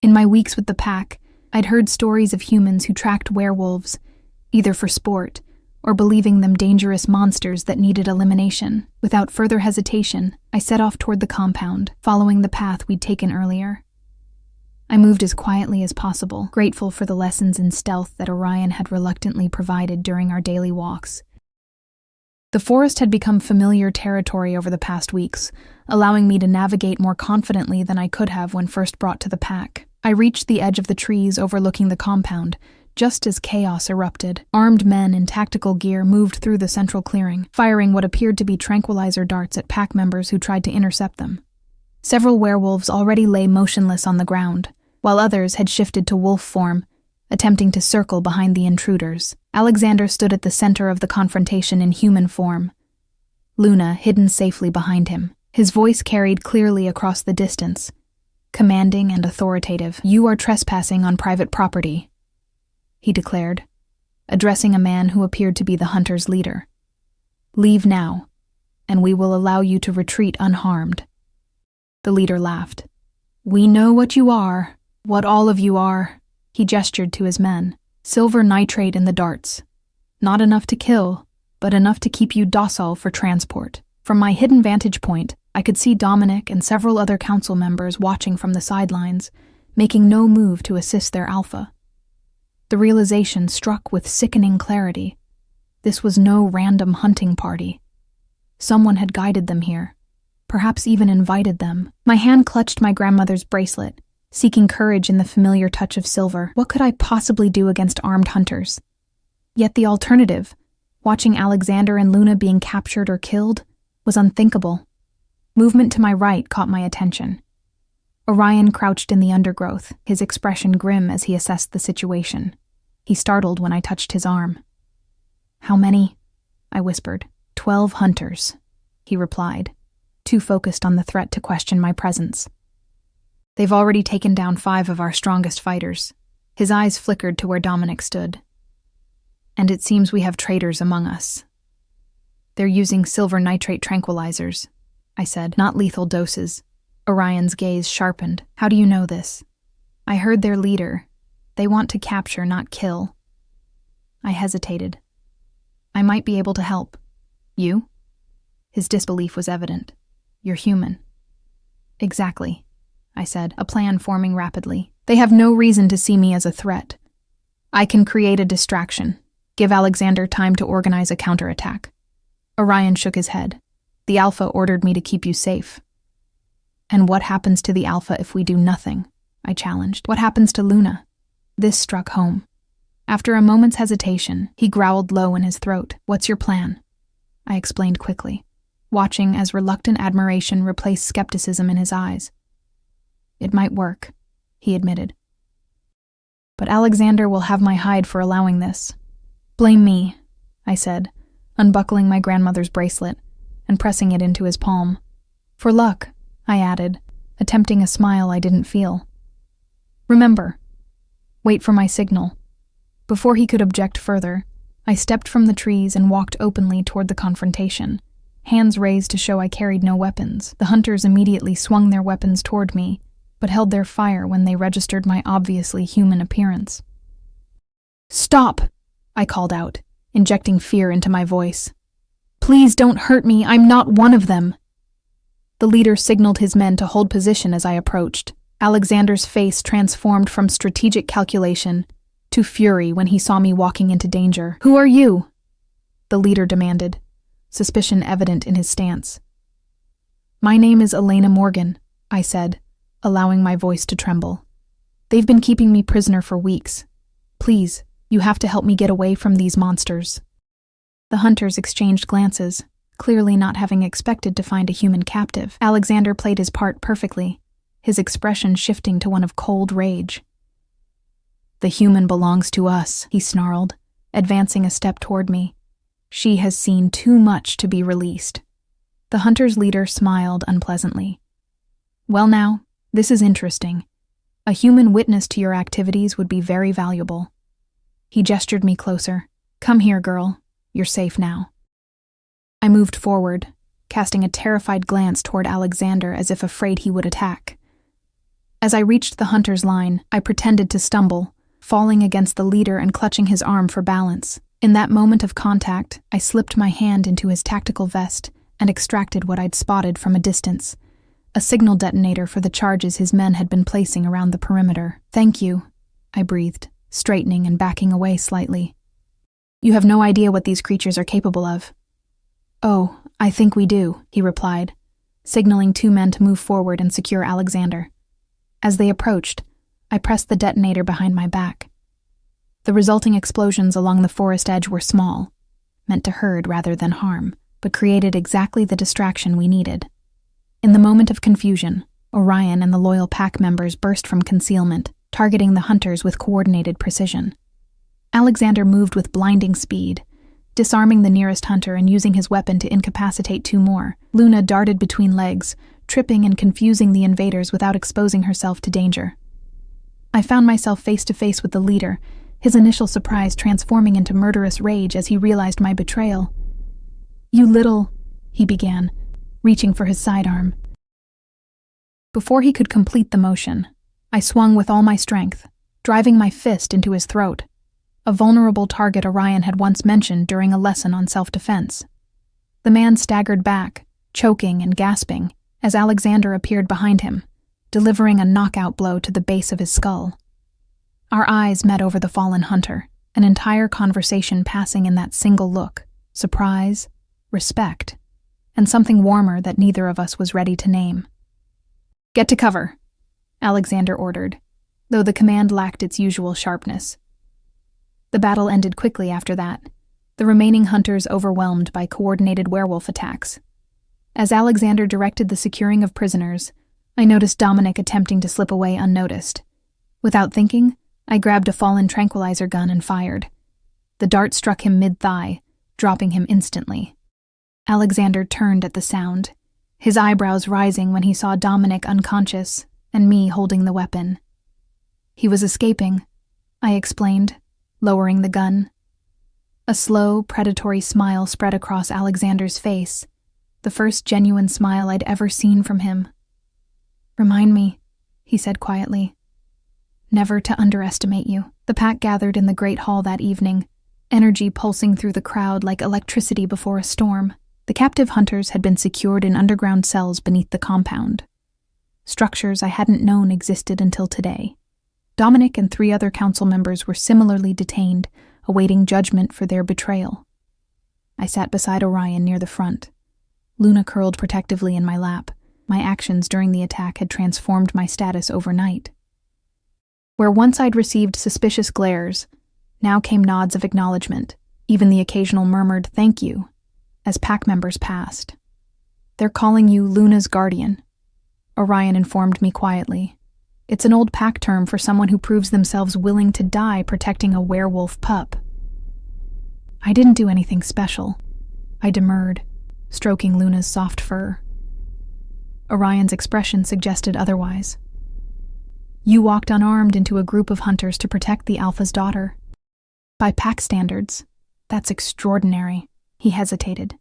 In my weeks with the pack, I'd heard stories of humans who tracked werewolves, either for sport or believing them dangerous monsters that needed elimination. Without further hesitation, I set off toward the compound, following the path we'd taken earlier. I moved as quietly as possible, grateful for the lessons in stealth that Orion had reluctantly provided during our daily walks. The forest had become familiar territory over the past weeks, allowing me to navigate more confidently than I could have when first brought to the pack. I reached the edge of the trees overlooking the compound, just as chaos erupted. Armed men in tactical gear moved through the central clearing, firing what appeared to be tranquilizer darts at pack members who tried to intercept them. Several werewolves already lay motionless on the ground, while others had shifted to wolf form, attempting to circle behind the intruders. Alexander stood at the center of the confrontation in human form, Luna hidden safely behind him. His voice carried clearly across the distance, commanding and authoritative. "You are trespassing on private property," he declared, addressing a man who appeared to be the hunter's leader. "Leave now, and we will allow you to retreat unharmed." The leader laughed. "We know what you are, what all of you are." He gestured to his men. "Silver nitrate in the darts. Not enough to kill, but enough to keep you docile for transport." From my hidden vantage point, I could see Dominic and several other council members watching from the sidelines, making no move to assist their alpha. The realization struck with sickening clarity. This was no random hunting party. Someone had guided them here, perhaps even invited them. My hand clutched my grandmother's bracelet, seeking courage in the familiar touch of silver. What could I possibly do against armed hunters? Yet the alternative, watching Alexander and Luna being captured or killed, was unthinkable. Movement to my right caught my attention. Orion crouched in the undergrowth, his expression grim as he assessed the situation. He startled when I touched his arm. "How many?" I whispered. 12 hunters, he replied, too focused on the threat to question my presence. "They've already taken down 5 of our strongest fighters." His eyes flickered to where Dominic stood. "And it seems we have traitors among us." "They're using silver nitrate tranquilizers," I said, "not lethal doses." Orion's gaze sharpened. "How do you know this?" "I heard their leader. They want to capture, not kill." I hesitated. "I might be able to help." "You?" His disbelief was evident. "You're human." "Exactly," I said, a plan forming rapidly. "They have no reason to see me as a threat. I can create a distraction, give Alexander time to organize a counterattack." Orion shook his head. "The Alpha ordered me to keep you safe." "And what happens to the Alpha if we do nothing?" I challenged. "What happens to Luna?" This struck home. After a moment's hesitation, he growled low in his throat. "What's your plan?" I explained quickly, watching as reluctant admiration replaced skepticism in his eyes. "It might work," he admitted. "But Alexander will have my hide for allowing this." "Blame me," I said, unbuckling my grandmother's bracelet and pressing it into his palm. "For luck," I added, attempting a smile I didn't feel. "Remember, wait for my signal." Before he could object further, I stepped from the trees and walked openly toward the confrontation, hands raised to show I carried no weapons. The hunters immediately swung their weapons toward me, but held their fire when they registered my obviously human appearance. "Stop!" I called out, injecting fear into my voice. "Please don't hurt me, I'm not one of them." The leader signaled his men to hold position as I approached. Alexander's face transformed from strategic calculation to fury when he saw me walking into danger. "Who are you?" the leader demanded, suspicion evident in his stance. "My name is Elena Morgan," I said, allowing my voice to tremble. "They've been keeping me prisoner for weeks. Please, you have to help me get away from these monsters." The hunters exchanged glances, clearly not having expected to find a human captive. Alexander played his part perfectly, his expression shifting to one of cold rage. "The human belongs to us," he snarled, advancing a step toward me. "She has seen too much to be released." The hunter's leader smiled unpleasantly. "Well now, this is interesting. A human witness to your activities would be very valuable." He gestured me closer. "Come here, girl. You're safe now." I moved forward, casting a terrified glance toward Alexander as if afraid he would attack. As I reached the hunter's line, I pretended to stumble, falling against the leader and clutching his arm for balance. In that moment of contact, I slipped my hand into his tactical vest and extracted what I'd spotted from a distance, a signal detonator for the charges his men had been placing around the perimeter. "Thank you," I breathed, straightening and backing away slightly. "You have no idea what these creatures are capable of." "Oh, I think we do," he replied, signaling two men to move forward and secure Alexander. As they approached, I pressed the detonator behind my back. The resulting explosions along the forest edge were small, meant to hurt rather than harm, but created exactly the distraction we needed. In the moment of confusion, Orion and the loyal pack members burst from concealment, targeting the hunters with coordinated precision. Alexander moved with blinding speed, disarming the nearest hunter and using his weapon to incapacitate two more. Luna darted between legs, tripping and confusing the invaders without exposing herself to danger. I found myself face to face with the leader, his initial surprise transforming into murderous rage as he realized my betrayal. "You little," he began, reaching for his sidearm. Before he could complete the motion, I swung with all my strength, driving my fist into his throat, a vulnerable target Orion had once mentioned during a lesson on self-defense. The man staggered back, choking and gasping, as Alexander appeared behind him, delivering a knockout blow to the base of his skull. Our eyes met over the fallen hunter, an entire conversation passing in that single look, surprise, respect, and something warmer that neither of us was ready to name. "Get to cover," Alexander ordered, though the command lacked its usual sharpness. The battle ended quickly after that, the remaining hunters overwhelmed by coordinated werewolf attacks. As Alexander directed the securing of prisoners, I noticed Dominic attempting to slip away unnoticed. Without thinking, I grabbed a fallen tranquilizer gun and fired. The dart struck him mid-thigh, dropping him instantly. Alexander turned at the sound, his eyebrows rising when he saw Dominic unconscious and me holding the weapon. "He was escaping," I explained, lowering the gun. A slow, predatory smile spread across Alexander's face, the first genuine smile I'd ever seen from him. "Remind me," he said quietly, "never to underestimate you." The pack gathered in the great hall that evening, energy pulsing through the crowd like electricity before a storm. The captive hunters had been secured in underground cells beneath the compound, structures I hadn't known existed until today. Dominic and 3 other council members were similarly detained, awaiting judgment for their betrayal. I sat beside Orion near the front. Luna curled protectively in my lap. My actions during the attack had transformed my status overnight. Where once I'd received suspicious glares, now came nods of acknowledgement, even the occasional murmured "thank you," as pack members passed. "They're calling you Luna's guardian," Orion informed me quietly. "It's an old pack term for someone who proves themselves willing to die protecting a werewolf pup." "I didn't do anything special," I demurred, stroking Luna's soft fur. Orion's expression suggested otherwise. "You walked unarmed into a group of hunters to protect the Alpha's daughter. By pack standards, that's extraordinary." He hesitated.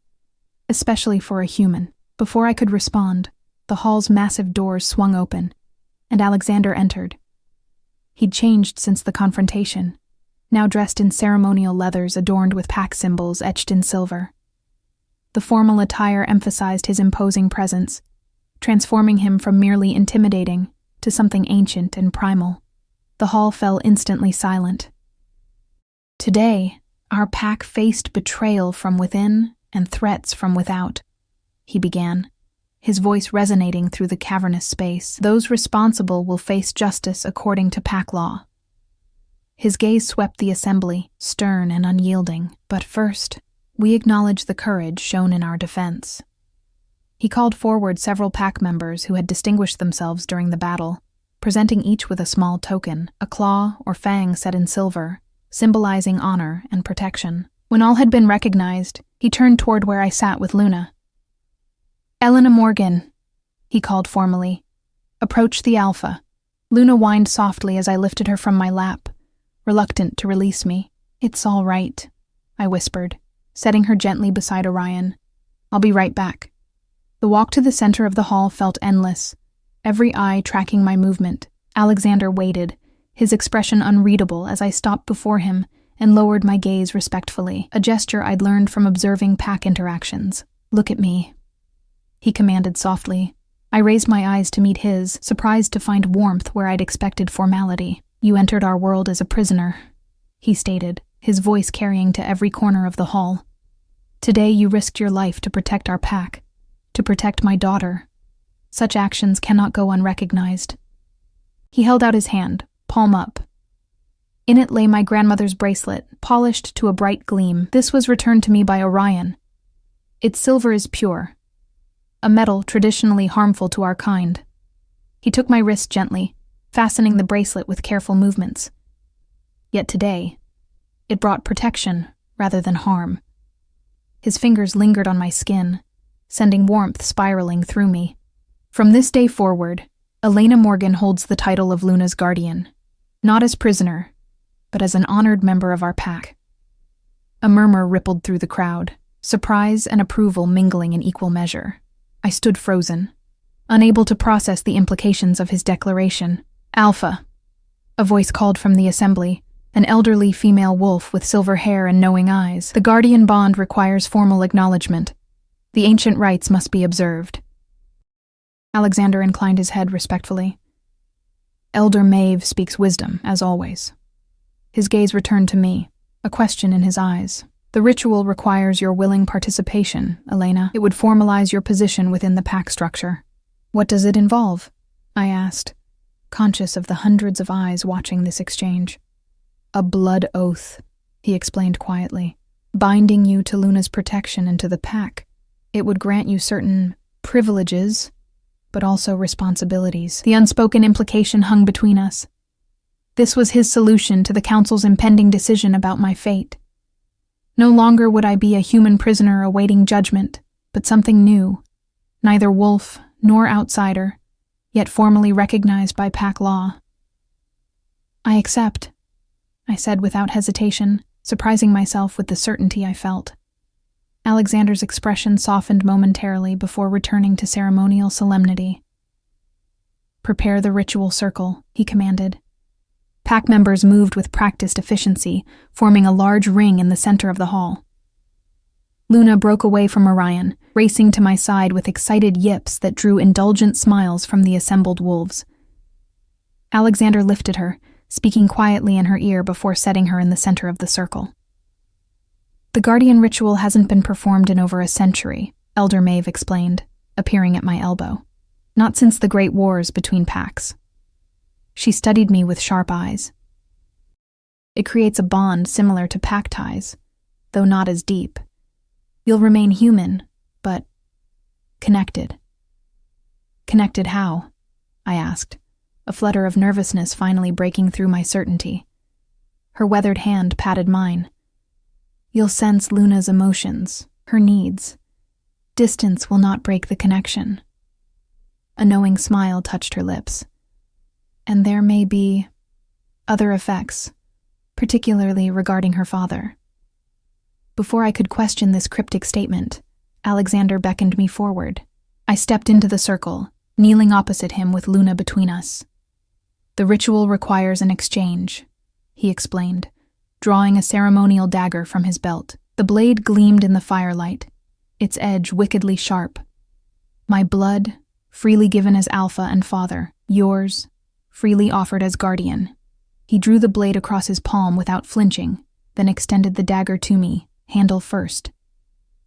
"Especially for a human." Before I could respond, the hall's massive doors swung open, and Alexander entered. He'd changed since the confrontation, now dressed in ceremonial leathers adorned with pack symbols etched in silver. The formal attire emphasized his imposing presence, transforming him from merely intimidating to something ancient and primal. The hall fell instantly silent. Today, our pack faced betrayal from within and threats from without, he began, his voice resonating through the cavernous space. Those responsible will face justice according to pack law. His gaze swept the assembly, stern and unyielding. But first, we acknowledge the courage shown in our defense. He called forward several pack members who had distinguished themselves during the battle, presenting each with a small token, a claw or fang set in silver, symbolizing honor and protection. When all had been recognized, he turned toward where I sat with Luna. "Elena Morgan," he called formally. "Approach the Alpha." Luna whined softly as I lifted her from my lap, reluctant to release me. "It's all right," I whispered, setting her gently beside Orion. "I'll be right back." The walk to the center of the hall felt endless, every eye tracking my movement. Alexander waited, his expression unreadable as I stopped before him and lowered my gaze respectfully, a gesture I'd learned from observing pack interactions. "Look at me," he commanded softly. I raised my eyes to meet his, surprised to find warmth where I'd expected formality. "You entered our world as a prisoner," he stated, his voice carrying to every corner of the hall. "Today you risked your life to protect our pack, to protect my daughter. Such actions cannot go unrecognized." He held out his hand, palm up. In it lay my grandmother's bracelet, polished to a bright gleam. This was returned to me by Orion. Its silver is pure, a metal traditionally harmful to our kind. He took my wrist gently, fastening the bracelet with careful movements. Yet today, it brought protection rather than harm. His fingers lingered on my skin, sending warmth spiraling through me. From this day forward, Elena Morgan holds the title of Luna's guardian, not as prisoner, but as an honored member of our pack. A murmur rippled through the crowd, surprise and approval mingling in equal measure. I stood frozen, unable to process the implications of his declaration. "Alpha," a voice called from the assembly, an elderly female wolf with silver hair and knowing eyes. "The guardian bond requires formal acknowledgement. The ancient rites must be observed." Alexander inclined his head respectfully. "Elder Maeve speaks wisdom, as always." His gaze returned to me, a question in his eyes. "The ritual requires your willing participation, Elena. It would formalize your position within the pack structure." "What does it involve?" I asked, conscious of the hundreds of eyes watching this exchange. "A blood oath," he explained quietly, "binding you to Luna's protection and to the pack. It would grant you certain privileges, but also responsibilities." The unspoken implication hung between us. This was his solution to the council's impending decision about my fate. No longer would I be a human prisoner awaiting judgment, but something new, neither wolf nor outsider, yet formally recognized by pack law. "I accept," I said without hesitation, surprising myself with the certainty I felt. Alexander's expression softened momentarily before returning to ceremonial solemnity. "Prepare the ritual circle," he commanded. Pack members moved with practiced efficiency, forming a large ring in the center of the hall. Luna broke away from Orion, racing to my side with excited yips that drew indulgent smiles from the assembled wolves. Alexander lifted her, speaking quietly in her ear before setting her in the center of the circle. "The guardian ritual hasn't been performed in over a century," Elder Maeve explained, appearing at my elbow. "Not since the great wars between packs." She studied me with sharp eyes. "It creates a bond similar to pack ties, though not as deep. You'll remain human, but connected." "Connected how?" I asked, a flutter of nervousness finally breaking through my certainty. Her weathered hand patted mine. "You'll sense Luna's emotions, her needs. Distance will not break the connection." A knowing smile touched her lips. "And there may be other effects, particularly regarding her father." Before I could question this cryptic statement, Alexander beckoned me forward. I stepped into the circle, kneeling opposite him with Luna between us. "The ritual requires an exchange," he explained, drawing a ceremonial dagger from his belt. The blade gleamed in the firelight, its edge wickedly sharp. My blood, freely given as alpha and father, yours, freely offered as guardian. He drew the blade across his palm without flinching, then extended the dagger to me, handle first.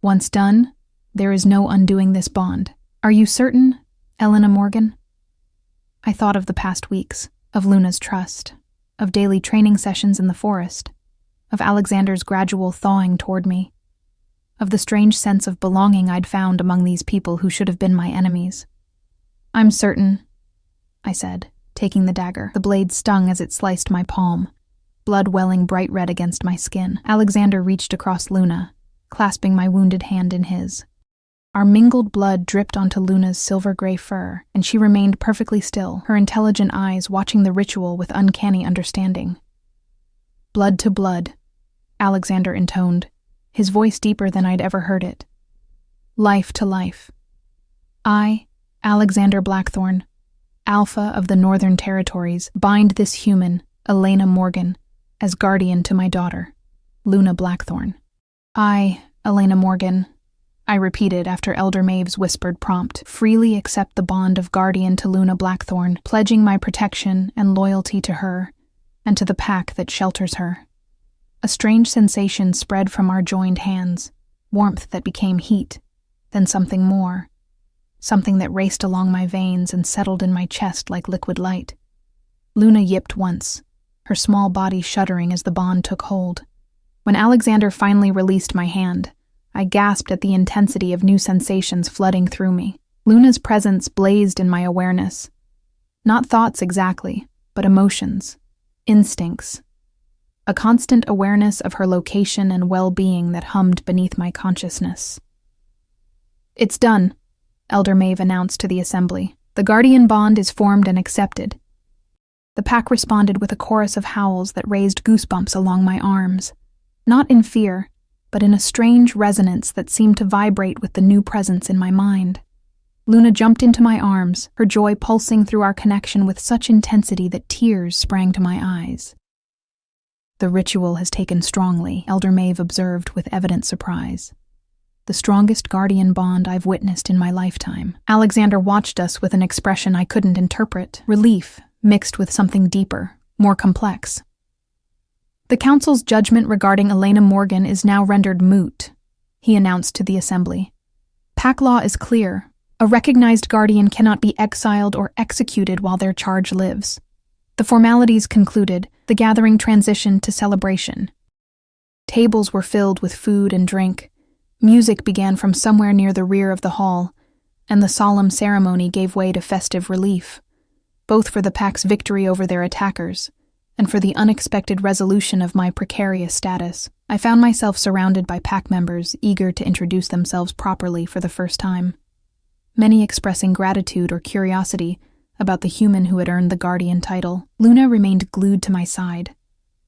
Once done, there is no undoing this bond. Are you certain, Elena Morgan? I thought of the past weeks, of Luna's trust, of daily training sessions in the forest, of Alexander's gradual thawing toward me, of the strange sense of belonging I'd found among these people who should have been my enemies. I'm certain, I said, taking the dagger. The blade stung as it sliced my palm, blood welling bright red against my skin. Alexander reached across Luna, clasping my wounded hand in his. Our mingled blood dripped onto Luna's silver-gray fur, and she remained perfectly still, her intelligent eyes watching the ritual with uncanny understanding. Blood to blood, Alexander intoned, his voice deeper than I'd ever heard it. Life to life. I, Alexander Blackthorne, Alpha of the Northern Territories, bind this human, Elena Morgan, as guardian to my daughter, Luna Blackthorne. I, Elena Morgan, I repeated after Elder Maeve's whispered prompt, freely accept the bond of guardian to Luna Blackthorne, pledging my protection and loyalty to her and to the pack that shelters her. A strange sensation spread from our joined hands, warmth that became heat, then something more, something that raced along my veins and settled in my chest like liquid light. Luna yipped once, her small body shuddering as the bond took hold. When Alexander finally released my hand, I gasped at the intensity of new sensations flooding through me. Luna's presence blazed in my awareness. Not thoughts exactly, but emotions, instincts. A constant awareness of her location and well-being that hummed beneath my consciousness. It's done, Elder Maeve announced to the assembly. The guardian bond is formed and accepted. The pack responded with a chorus of howls that raised goosebumps along my arms. Not in fear, but in a strange resonance that seemed to vibrate with the new presence in my mind. Luna jumped into my arms, her joy pulsing through our connection with such intensity that tears sprang to my eyes. The ritual has taken strongly, Elder Maeve observed with evident surprise. The strongest guardian bond I've witnessed in my lifetime. Alexander watched us with an expression I couldn't interpret, relief mixed with something deeper, more complex. The council's judgment regarding Elena Morgan is now rendered moot, he announced to the assembly. Pack law is clear. A recognized guardian cannot be exiled or executed while their charge lives. The formalities concluded, the gathering transitioned to celebration. Tables were filled with food and drink. Music began from somewhere near the rear of the hall, and the solemn ceremony gave way to festive relief, both for the pack's victory over their attackers and for the unexpected resolution of my precarious status. I found myself surrounded by pack members eager to introduce themselves properly for the first time, many expressing gratitude or curiosity about the human who had earned the guardian title. Luna remained glued to my side,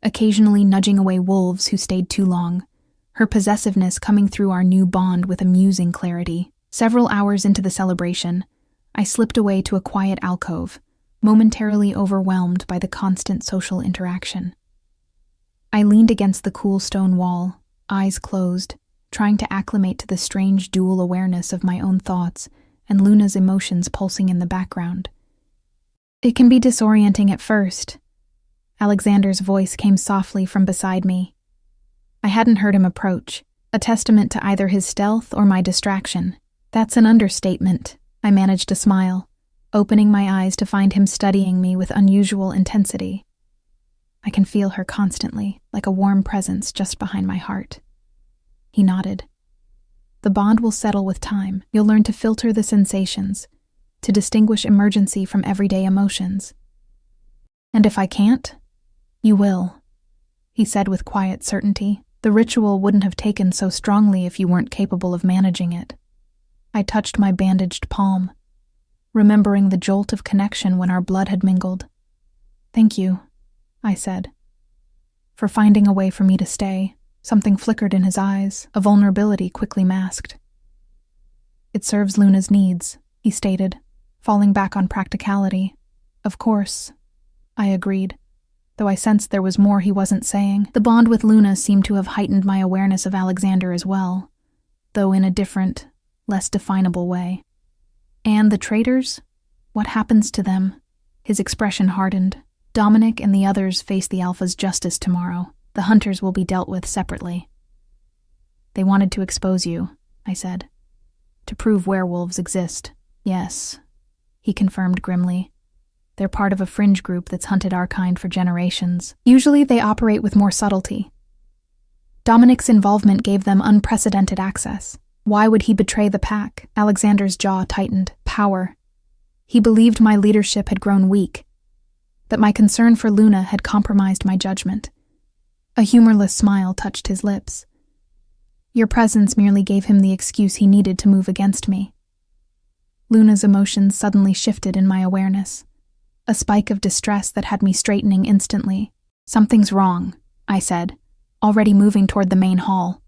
occasionally nudging away wolves who stayed too long, her possessiveness coming through our new bond with amusing clarity. Several hours into the celebration, I slipped away to a quiet alcove, momentarily overwhelmed by the constant social interaction. I leaned against the cool stone wall, eyes closed, trying to acclimate to the strange dual awareness of my own thoughts and Luna's emotions pulsing in the background. It can be disorienting at first. Alexander's voice came softly from beside me. I hadn't heard him approach, a testament to either his stealth or my distraction. That's an understatement, I managed to smile, opening my eyes to find him studying me with unusual intensity. I can feel her constantly, like a warm presence just behind my heart. He nodded. The bond will settle with time. You'll learn to filter the sensations, to distinguish emergency from everyday emotions. And if I can't, you will, he said with quiet certainty. The ritual wouldn't have taken so strongly if you weren't capable of managing it. I touched my bandaged palm, remembering the jolt of connection when our blood had mingled. Thank you, I said, for finding a way for me to stay. Something flickered in his eyes, a vulnerability quickly masked. It serves Luna's needs, he stated, falling back on practicality. Of course, I agreed, though I sensed there was more he wasn't saying. The bond with Luna seemed to have heightened my awareness of Alexander as well, though in a different, less definable way. And the traitors? What happens to them? His expression hardened. Dominic and the others face the Alpha's justice tomorrow. The hunters will be dealt with separately. They wanted to expose you, I said. To prove werewolves exist. Yes, he confirmed grimly. They're part of a fringe group that's hunted our kind for generations. Usually they operate with more subtlety. Dominic's involvement gave them unprecedented access. Why would he betray the pack? Alexander's jaw tightened. Power. He believed my leadership had grown weak, that my concern for Luna had compromised my judgment. A humorless smile touched his lips. Your presence merely gave him the excuse he needed to move against me. Luna's emotions suddenly shifted in my awareness. A spike of distress that had me straightening instantly. Something's wrong, I said, already moving toward the main hall.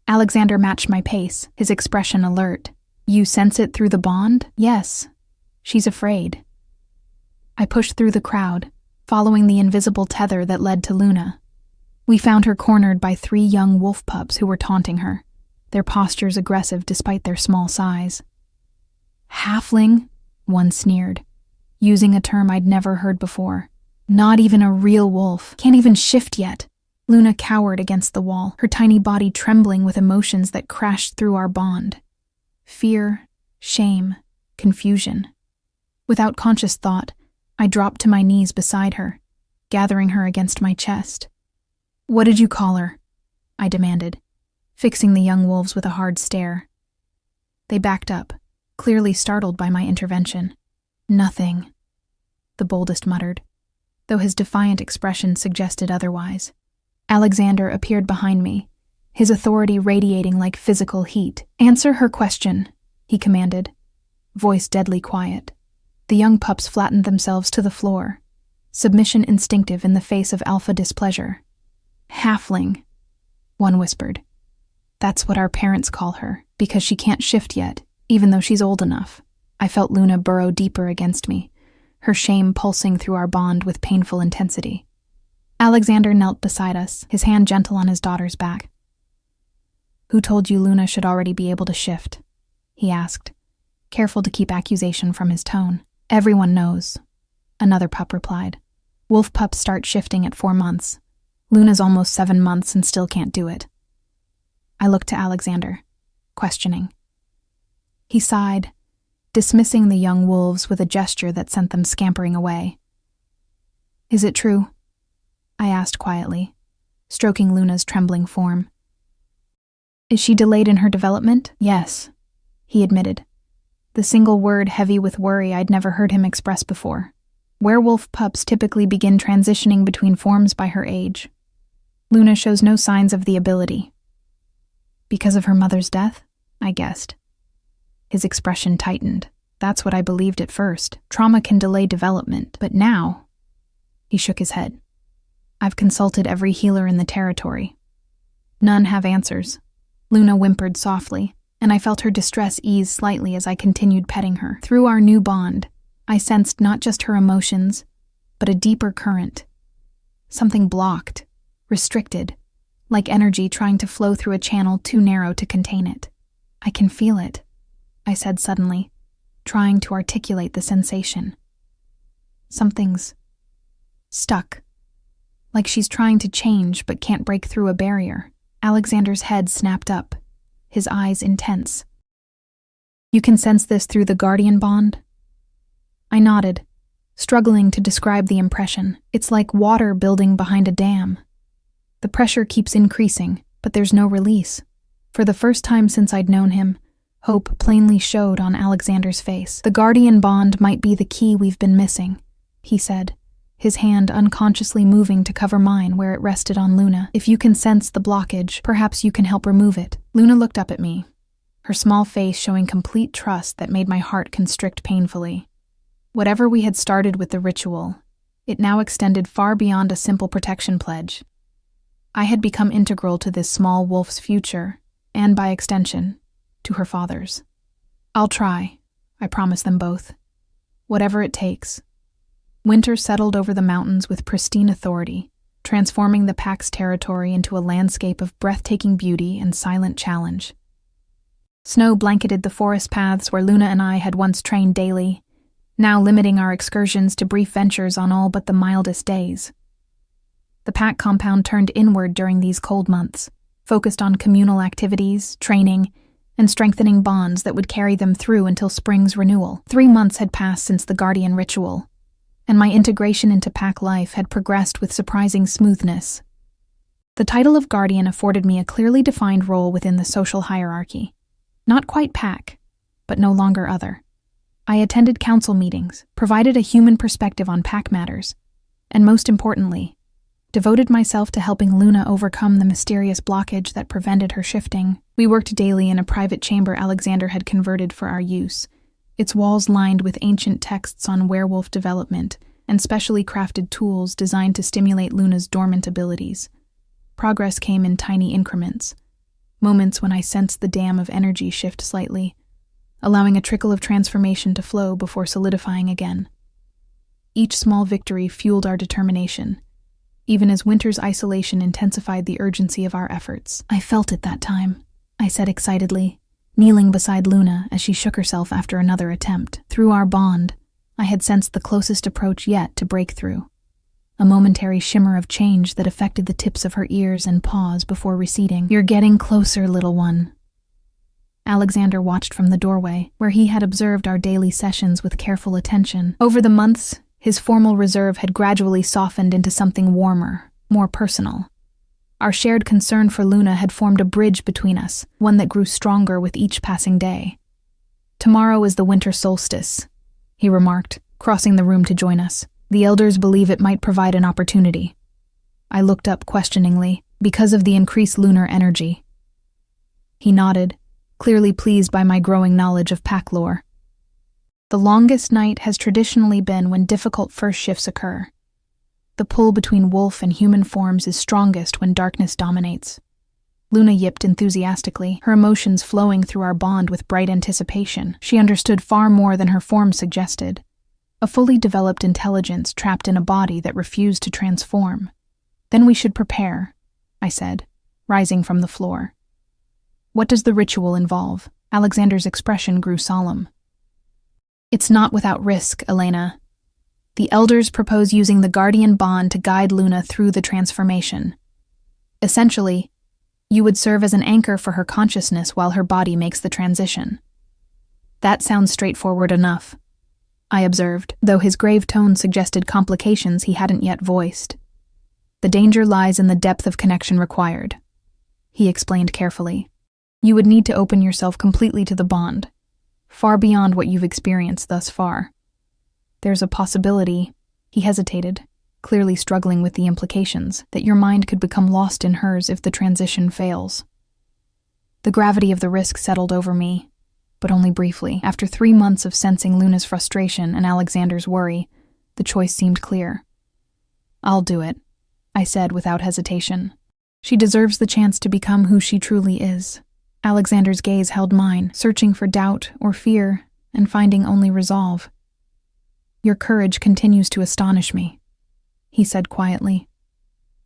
Alexander matched my pace, his expression alert. You sense it through the bond? Yes. She's afraid. I pushed through the crowd, following the invisible tether that led to Luna. We found her cornered by 3 young wolf pups who were taunting her, their postures aggressive despite their small size. Halfling? One sneered, using a term I'd never heard before. Not even a real wolf. Can't even shift yet. Luna cowered against the wall, her tiny body trembling with emotions that crashed through our bond. Fear, shame, confusion. Without conscious thought, I dropped to my knees beside her, gathering her against my chest. What did you call her? I demanded, fixing the young wolves with a hard stare. They backed up, clearly startled by my intervention. Nothing, the boldest muttered, though his defiant expression suggested otherwise. Alexander appeared behind me, his authority radiating like physical heat. Answer her question, he commanded, voice deadly quiet. The young pups flattened themselves to the floor, submission instinctive in the face of alpha displeasure. Halfling, one whispered. That's what our parents call her, because she can't shift yet, even though she's old enough. I felt Luna burrow deeper against me, her shame pulsing through our bond with painful intensity. Alexander knelt beside us, his hand gentle on his daughter's back. Who told you Luna should already be able to shift? He asked, careful to keep accusation from his tone. Everyone knows, another pup replied. Wolf pups start shifting at 4 months. Luna's almost 7 months and still can't do it. I looked to Alexander, questioning. He sighed, dismissing the young wolves with a gesture that sent them scampering away. Is it true? I asked quietly, stroking Luna's trembling form. Is she delayed in her development? Yes, he admitted, the single word heavy with worry I'd never heard him express before. Werewolf pups typically begin transitioning between forms by her age. Luna shows no signs of the ability. Because of her mother's death? I guessed. His expression tightened. That's what I believed at first. Trauma can delay development, but now... He shook his head. I've consulted every healer in the territory. None have answers. Luna whimpered softly, and I felt her distress ease slightly as I continued petting her. Through our new bond, I sensed not just her emotions, but a deeper current. Something blocked, restricted, like energy trying to flow through a channel too narrow to contain it. I can feel it, I said suddenly, trying to articulate the sensation. Something's stuck, like she's trying to change but can't break through a barrier. Alexander's head snapped up, his eyes intense. You can sense this through the guardian bond? I nodded, struggling to describe the impression. It's like water building behind a dam. The pressure keeps increasing, but there's no release. For the first time since I'd known him, hope plainly showed on Alexander's face. The guardian bond might be the key we've been missing, he said, his hand unconsciously moving to cover mine where it rested on Luna. If you can sense the blockage, perhaps you can help remove it. Luna looked up at me, her small face showing complete trust that made my heart constrict painfully. Whatever we had started with the ritual, it now extended far beyond a simple protection pledge. I had become integral to this small wolf's future, and by extension, to her father's. I'll try, I promised them both. Whatever it takes. Winter settled over the mountains with pristine authority, transforming the pack's territory into a landscape of breathtaking beauty and silent challenge. Snow blanketed the forest paths where Luna and I had once trained daily, now limiting our excursions to brief ventures on all but the mildest days. The pack compound turned inward during these cold months, focused on communal activities, training, and strengthening bonds that would carry them through until spring's renewal. 3 months had passed since the Guardian ritual, and my integration into pack life had progressed with surprising smoothness. The title of Guardian afforded me a clearly defined role within the social hierarchy. Not quite pack, but no longer other. I attended council meetings, provided a human perspective on pack matters, and most importantly, devoted myself to helping Luna overcome the mysterious blockage that prevented her shifting. We worked daily in a private chamber Alexander had converted for our use, its walls lined with ancient texts on werewolf development and specially crafted tools designed to stimulate Luna's dormant abilities. Progress came in tiny increments, moments when I sensed the dam of energy shift slightly, allowing a trickle of transformation to flow before solidifying again. Each small victory fueled our determination, even as winter's isolation intensified the urgency of our efforts. I felt it that time, I said excitedly, kneeling beside Luna as she shook herself after another attempt. Through our bond, I had sensed the closest approach yet to breakthrough, a momentary shimmer of change that affected the tips of her ears and paws before receding. "You're getting closer, little one." Alexander watched from the doorway, where he had observed our daily sessions with careful attention. Over the months, his formal reserve had gradually softened into something warmer, more personal. Our shared concern for Luna had formed a bridge between us, one that grew stronger with each passing day. "Tomorrow is the winter solstice," he remarked, crossing the room to join us. "The elders believe it might provide an opportunity." I looked up questioningly, because of the increased lunar energy. He nodded, clearly pleased by my growing knowledge of pack lore. "The longest night has traditionally been when difficult first shifts occur. The pull between wolf and human forms is strongest when darkness dominates." Luna yipped enthusiastically, her emotions flowing through our bond with bright anticipation. She understood far more than her form suggested. A fully developed intelligence trapped in a body that refused to transform. "Then we should prepare," I said, rising from the floor. "What does the ritual involve?" Alexander's expression grew solemn. "It's not without risk, Elena. The elders propose using the Guardian bond to guide Luna through the transformation. Essentially, you would serve as an anchor for her consciousness while her body makes the transition." "That sounds straightforward enough," I observed, though his grave tone suggested complications he hadn't yet voiced. "The danger lies in the depth of connection required," he explained carefully. "You would need to open yourself completely to the bond, far beyond what you've experienced thus far. There's a possibility," he hesitated, clearly struggling with the implications, "that your mind could become lost in hers if the transition fails." The gravity of the risk settled over me, but only briefly. After 3 months of sensing Luna's frustration and Alexander's worry, the choice seemed clear. "I'll do it," I said without hesitation. "She deserves the chance to become who she truly is." Alexander's gaze held mine, searching for doubt or fear and finding only resolve. "Your courage continues to astonish me," he said quietly.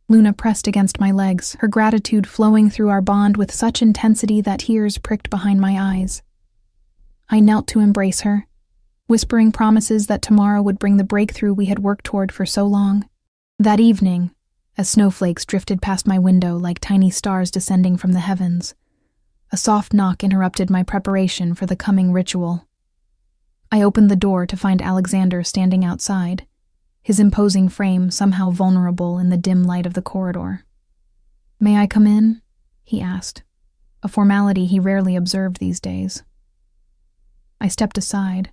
Luna pressed against my legs, her gratitude flowing through our bond with such intensity that tears pricked behind my eyes. I knelt to embrace her, whispering promises that tomorrow would bring the breakthrough we had worked toward for so long. That evening, as snowflakes drifted past my window like tiny stars descending from the heavens, a soft knock interrupted my preparation for the coming ritual. I opened the door to find Alexander standing outside, his imposing frame somehow vulnerable in the dim light of the corridor. "May I come in?" he asked, a formality he rarely observed these days. I stepped aside,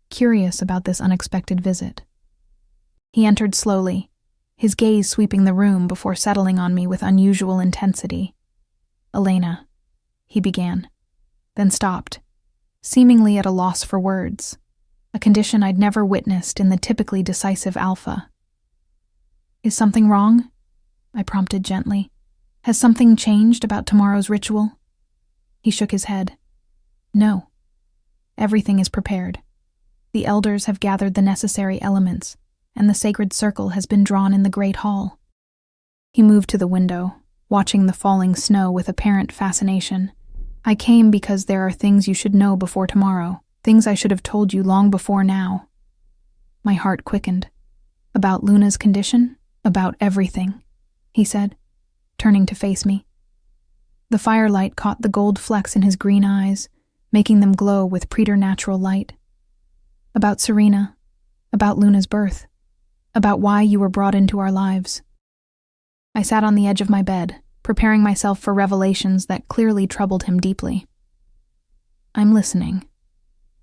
curious about this unexpected visit. He entered slowly, his gaze sweeping the room before settling on me with unusual intensity. "Elena," he began, then stopped, seemingly at a loss for words, a condition I'd never witnessed in the typically decisive alpha. "Is something wrong?" I prompted gently. "Has something changed about tomorrow's ritual?" He shook his head. "No. Everything is prepared. The elders have gathered the necessary elements, and the sacred circle has been drawn in the great hall." He moved to the window, watching the falling snow with apparent fascination. "I came because there are things you should know before tomorrow, things I should have told you long before now." My heart quickened. "About Luna's condition? About everything," he said, turning to face me. The firelight caught the gold flecks in his green eyes, making them glow with preternatural light. "About Serena, about Luna's birth, about why you were brought into our lives." I sat on the edge of my bed, preparing myself for revelations that clearly troubled him deeply. "I'm listening."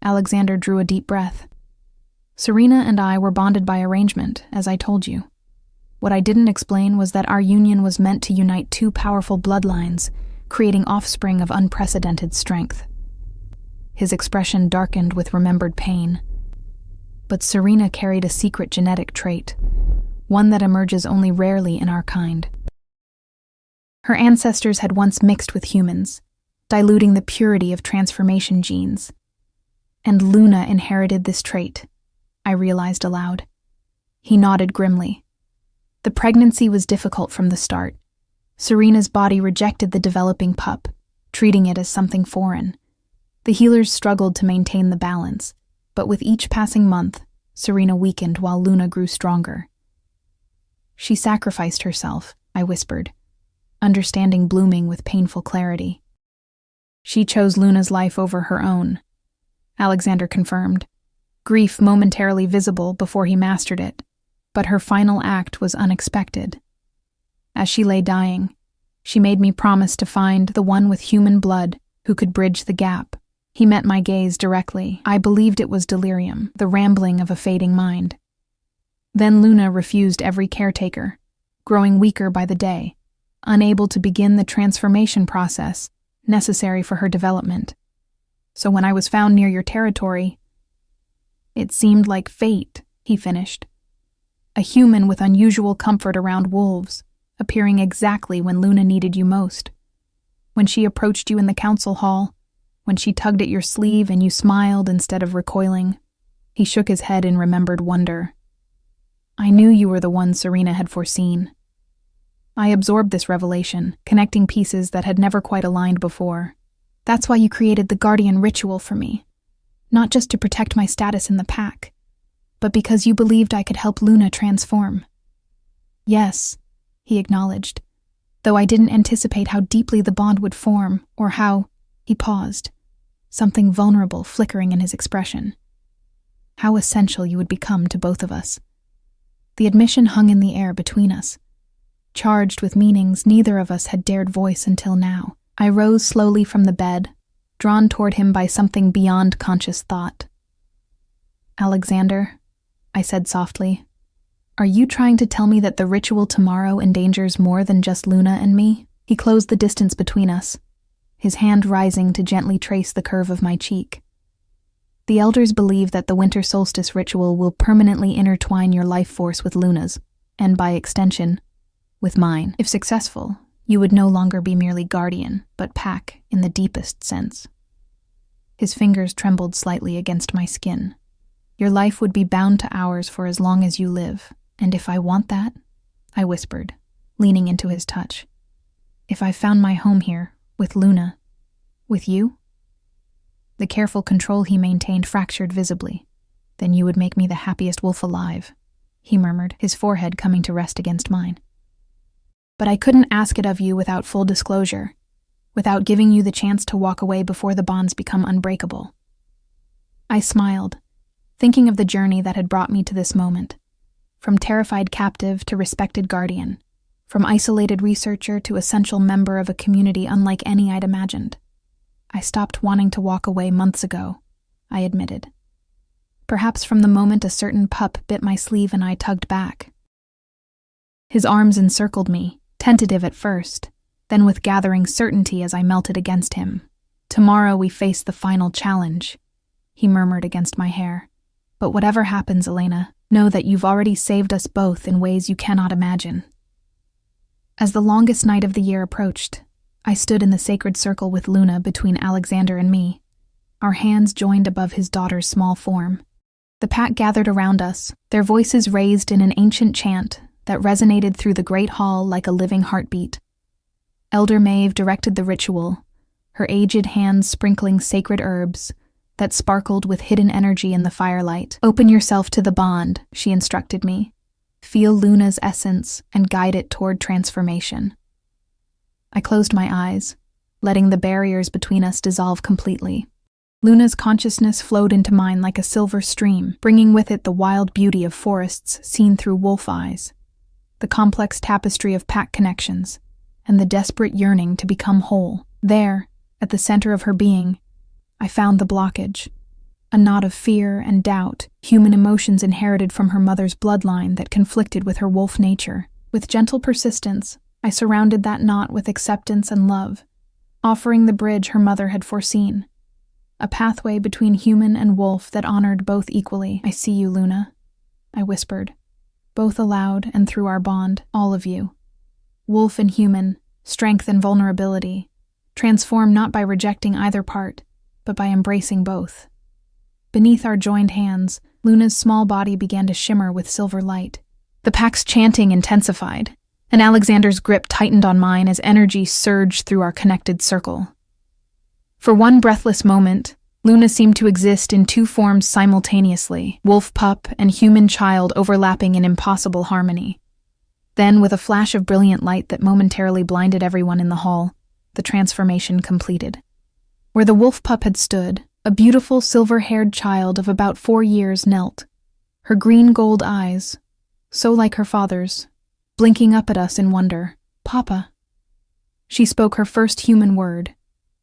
Alexander drew a deep breath. "Serena and I were bonded by arrangement, as I told you. What I didn't explain was that our union was meant to unite two powerful bloodlines, creating offspring of unprecedented strength." His expression darkened with remembered pain. "But Serena carried a secret genetic trait, one that emerges only rarely in our kind. Her ancestors had once mixed with humans, diluting the purity of transformation genes. And Luna inherited this trait," I realized aloud. He nodded grimly. "The pregnancy was difficult from the start. Serena's body rejected the developing pup, treating it as something foreign. The healers struggled to maintain the balance, but with each passing month, Serena weakened while Luna grew stronger. She sacrificed herself," I whispered, understanding blooming with painful clarity. "She chose Luna's life over her own," Alexander confirmed, grief momentarily visible before he mastered it, but her final act was unexpected. As she lay dying, she made me promise to find the one with human blood who could bridge the gap. He met my gaze directly. I believed it was delirium, the rambling of a fading mind. Then Luna refused every caretaker, growing weaker by the day, unable to begin the transformation process necessary for her development. So when I was found near your territory, it seemed like fate," he finished. "A human with unusual comfort around wolves, appearing exactly when Luna needed you most. When she approached you in the council hall, when she tugged at your sleeve and you smiled instead of recoiling." He shook his head in remembered wonder. "I knew you were the one Serena had foreseen." I absorbed this revelation, connecting pieces that had never quite aligned before. "That's why you created the guardian ritual for me. Not just to protect my status in the pack, but because you believed I could help Luna transform." "Yes," he acknowledged, though I didn't anticipate how deeply the bond would form, or how— He paused, something vulnerable flickering in his expression. "How essential you would become to both of us." The admission hung in the air between us, charged with meanings neither of us had dared voice until now. I rose slowly from the bed, drawn toward him by something beyond conscious thought. "Alexander," I said softly, "are you trying to tell me that the ritual tomorrow endangers more than just Luna and me?" He closed the distance between us, his hand rising to gently trace the curve of my cheek. "The elders believe that the winter solstice ritual will permanently intertwine your life force with Luna's, and by extension, with mine. If successful, you would no longer be merely guardian, but pack in the deepest sense." His fingers trembled slightly against my skin. "Your life would be bound to ours for as long as you live, and if I want that," I whispered, leaning into his touch, "if I found my home here, with Luna, with you?" The careful control he maintained fractured visibly. "Then you would make me the happiest wolf alive," he murmured, his forehead coming to rest against mine. "But I couldn't ask it of you without full disclosure, without giving you the chance to walk away before the bonds become unbreakable." I smiled, thinking of the journey that had brought me to this moment. From terrified captive to respected guardian, from isolated researcher to essential member of a community unlike any I'd imagined. "I stopped wanting to walk away months ago," I admitted. "Perhaps from the moment a certain pup bit my sleeve and I tugged back." His arms encircled me, tentative at first, then with gathering certainty as I melted against him. "Tomorrow we face the final challenge," he murmured against my hair. "But whatever happens, Elena, know that you've already saved us both in ways you cannot imagine." As the longest night of the year approached, I stood in the sacred circle with Luna between Alexander and me, our hands joined above his daughter's small form. The pack gathered around us, their voices raised in an ancient chant that resonated through the great hall like a living heartbeat. Elder Maeve directed the ritual, her aged hands sprinkling sacred herbs that sparkled with hidden energy in the firelight. "Open yourself to the bond," she instructed me. "Feel Luna's essence and guide it toward transformation." I closed my eyes, letting the barriers between us dissolve completely. Luna's consciousness flowed into mine like a silver stream, bringing with it the wild beauty of forests seen through wolf eyes, the complex tapestry of pack connections, and the desperate yearning to become whole. There, at the center of her being, I found the blockage, a knot of fear and doubt, human emotions inherited from her mother's bloodline that conflicted with her wolf nature. With gentle persistence, I surrounded that knot with acceptance and love, offering the bridge her mother had foreseen, a pathway between human and wolf that honored both equally. "I see you, Luna," I whispered, both aloud and through our bond, "all of you. Wolf and human, strength and vulnerability, transform not by rejecting either part, but by embracing both." Beneath our joined hands, Luna's small body began to shimmer with silver light. The pack's chanting intensified, and Alexander's grip tightened on mine as energy surged through our connected circle. For one breathless moment, Luna seemed to exist in two forms simultaneously, wolf pup and human child overlapping in impossible harmony. Then, with a flash of brilliant light that momentarily blinded everyone in the hall, the transformation completed. Where the wolf pup had stood, a beautiful silver-haired child of about 4 years knelt, her green-gold eyes, so like her father's, blinking up at us in wonder. "Papa." She spoke her first human word,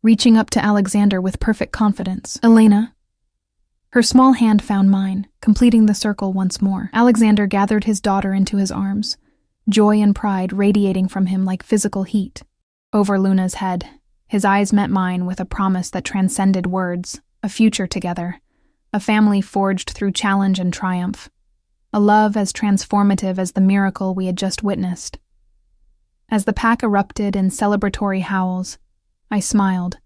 reaching up to Alexander with perfect confidence. "Elena." Her small hand found mine, completing the circle once more. Alexander gathered his daughter into his arms, joy and pride radiating from him like physical heat. Over Luna's head, his eyes met mine with a promise that transcended words, a future together, a family forged through challenge and triumph, a love as transformative as the miracle we had just witnessed. As the pack erupted in celebratory howls, I smiled,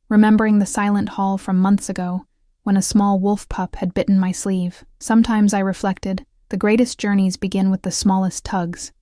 remembering the silent hall from months ago when a small wolf pup had bitten my sleeve. Sometimes, I reflected, the greatest journeys begin with the smallest tugs,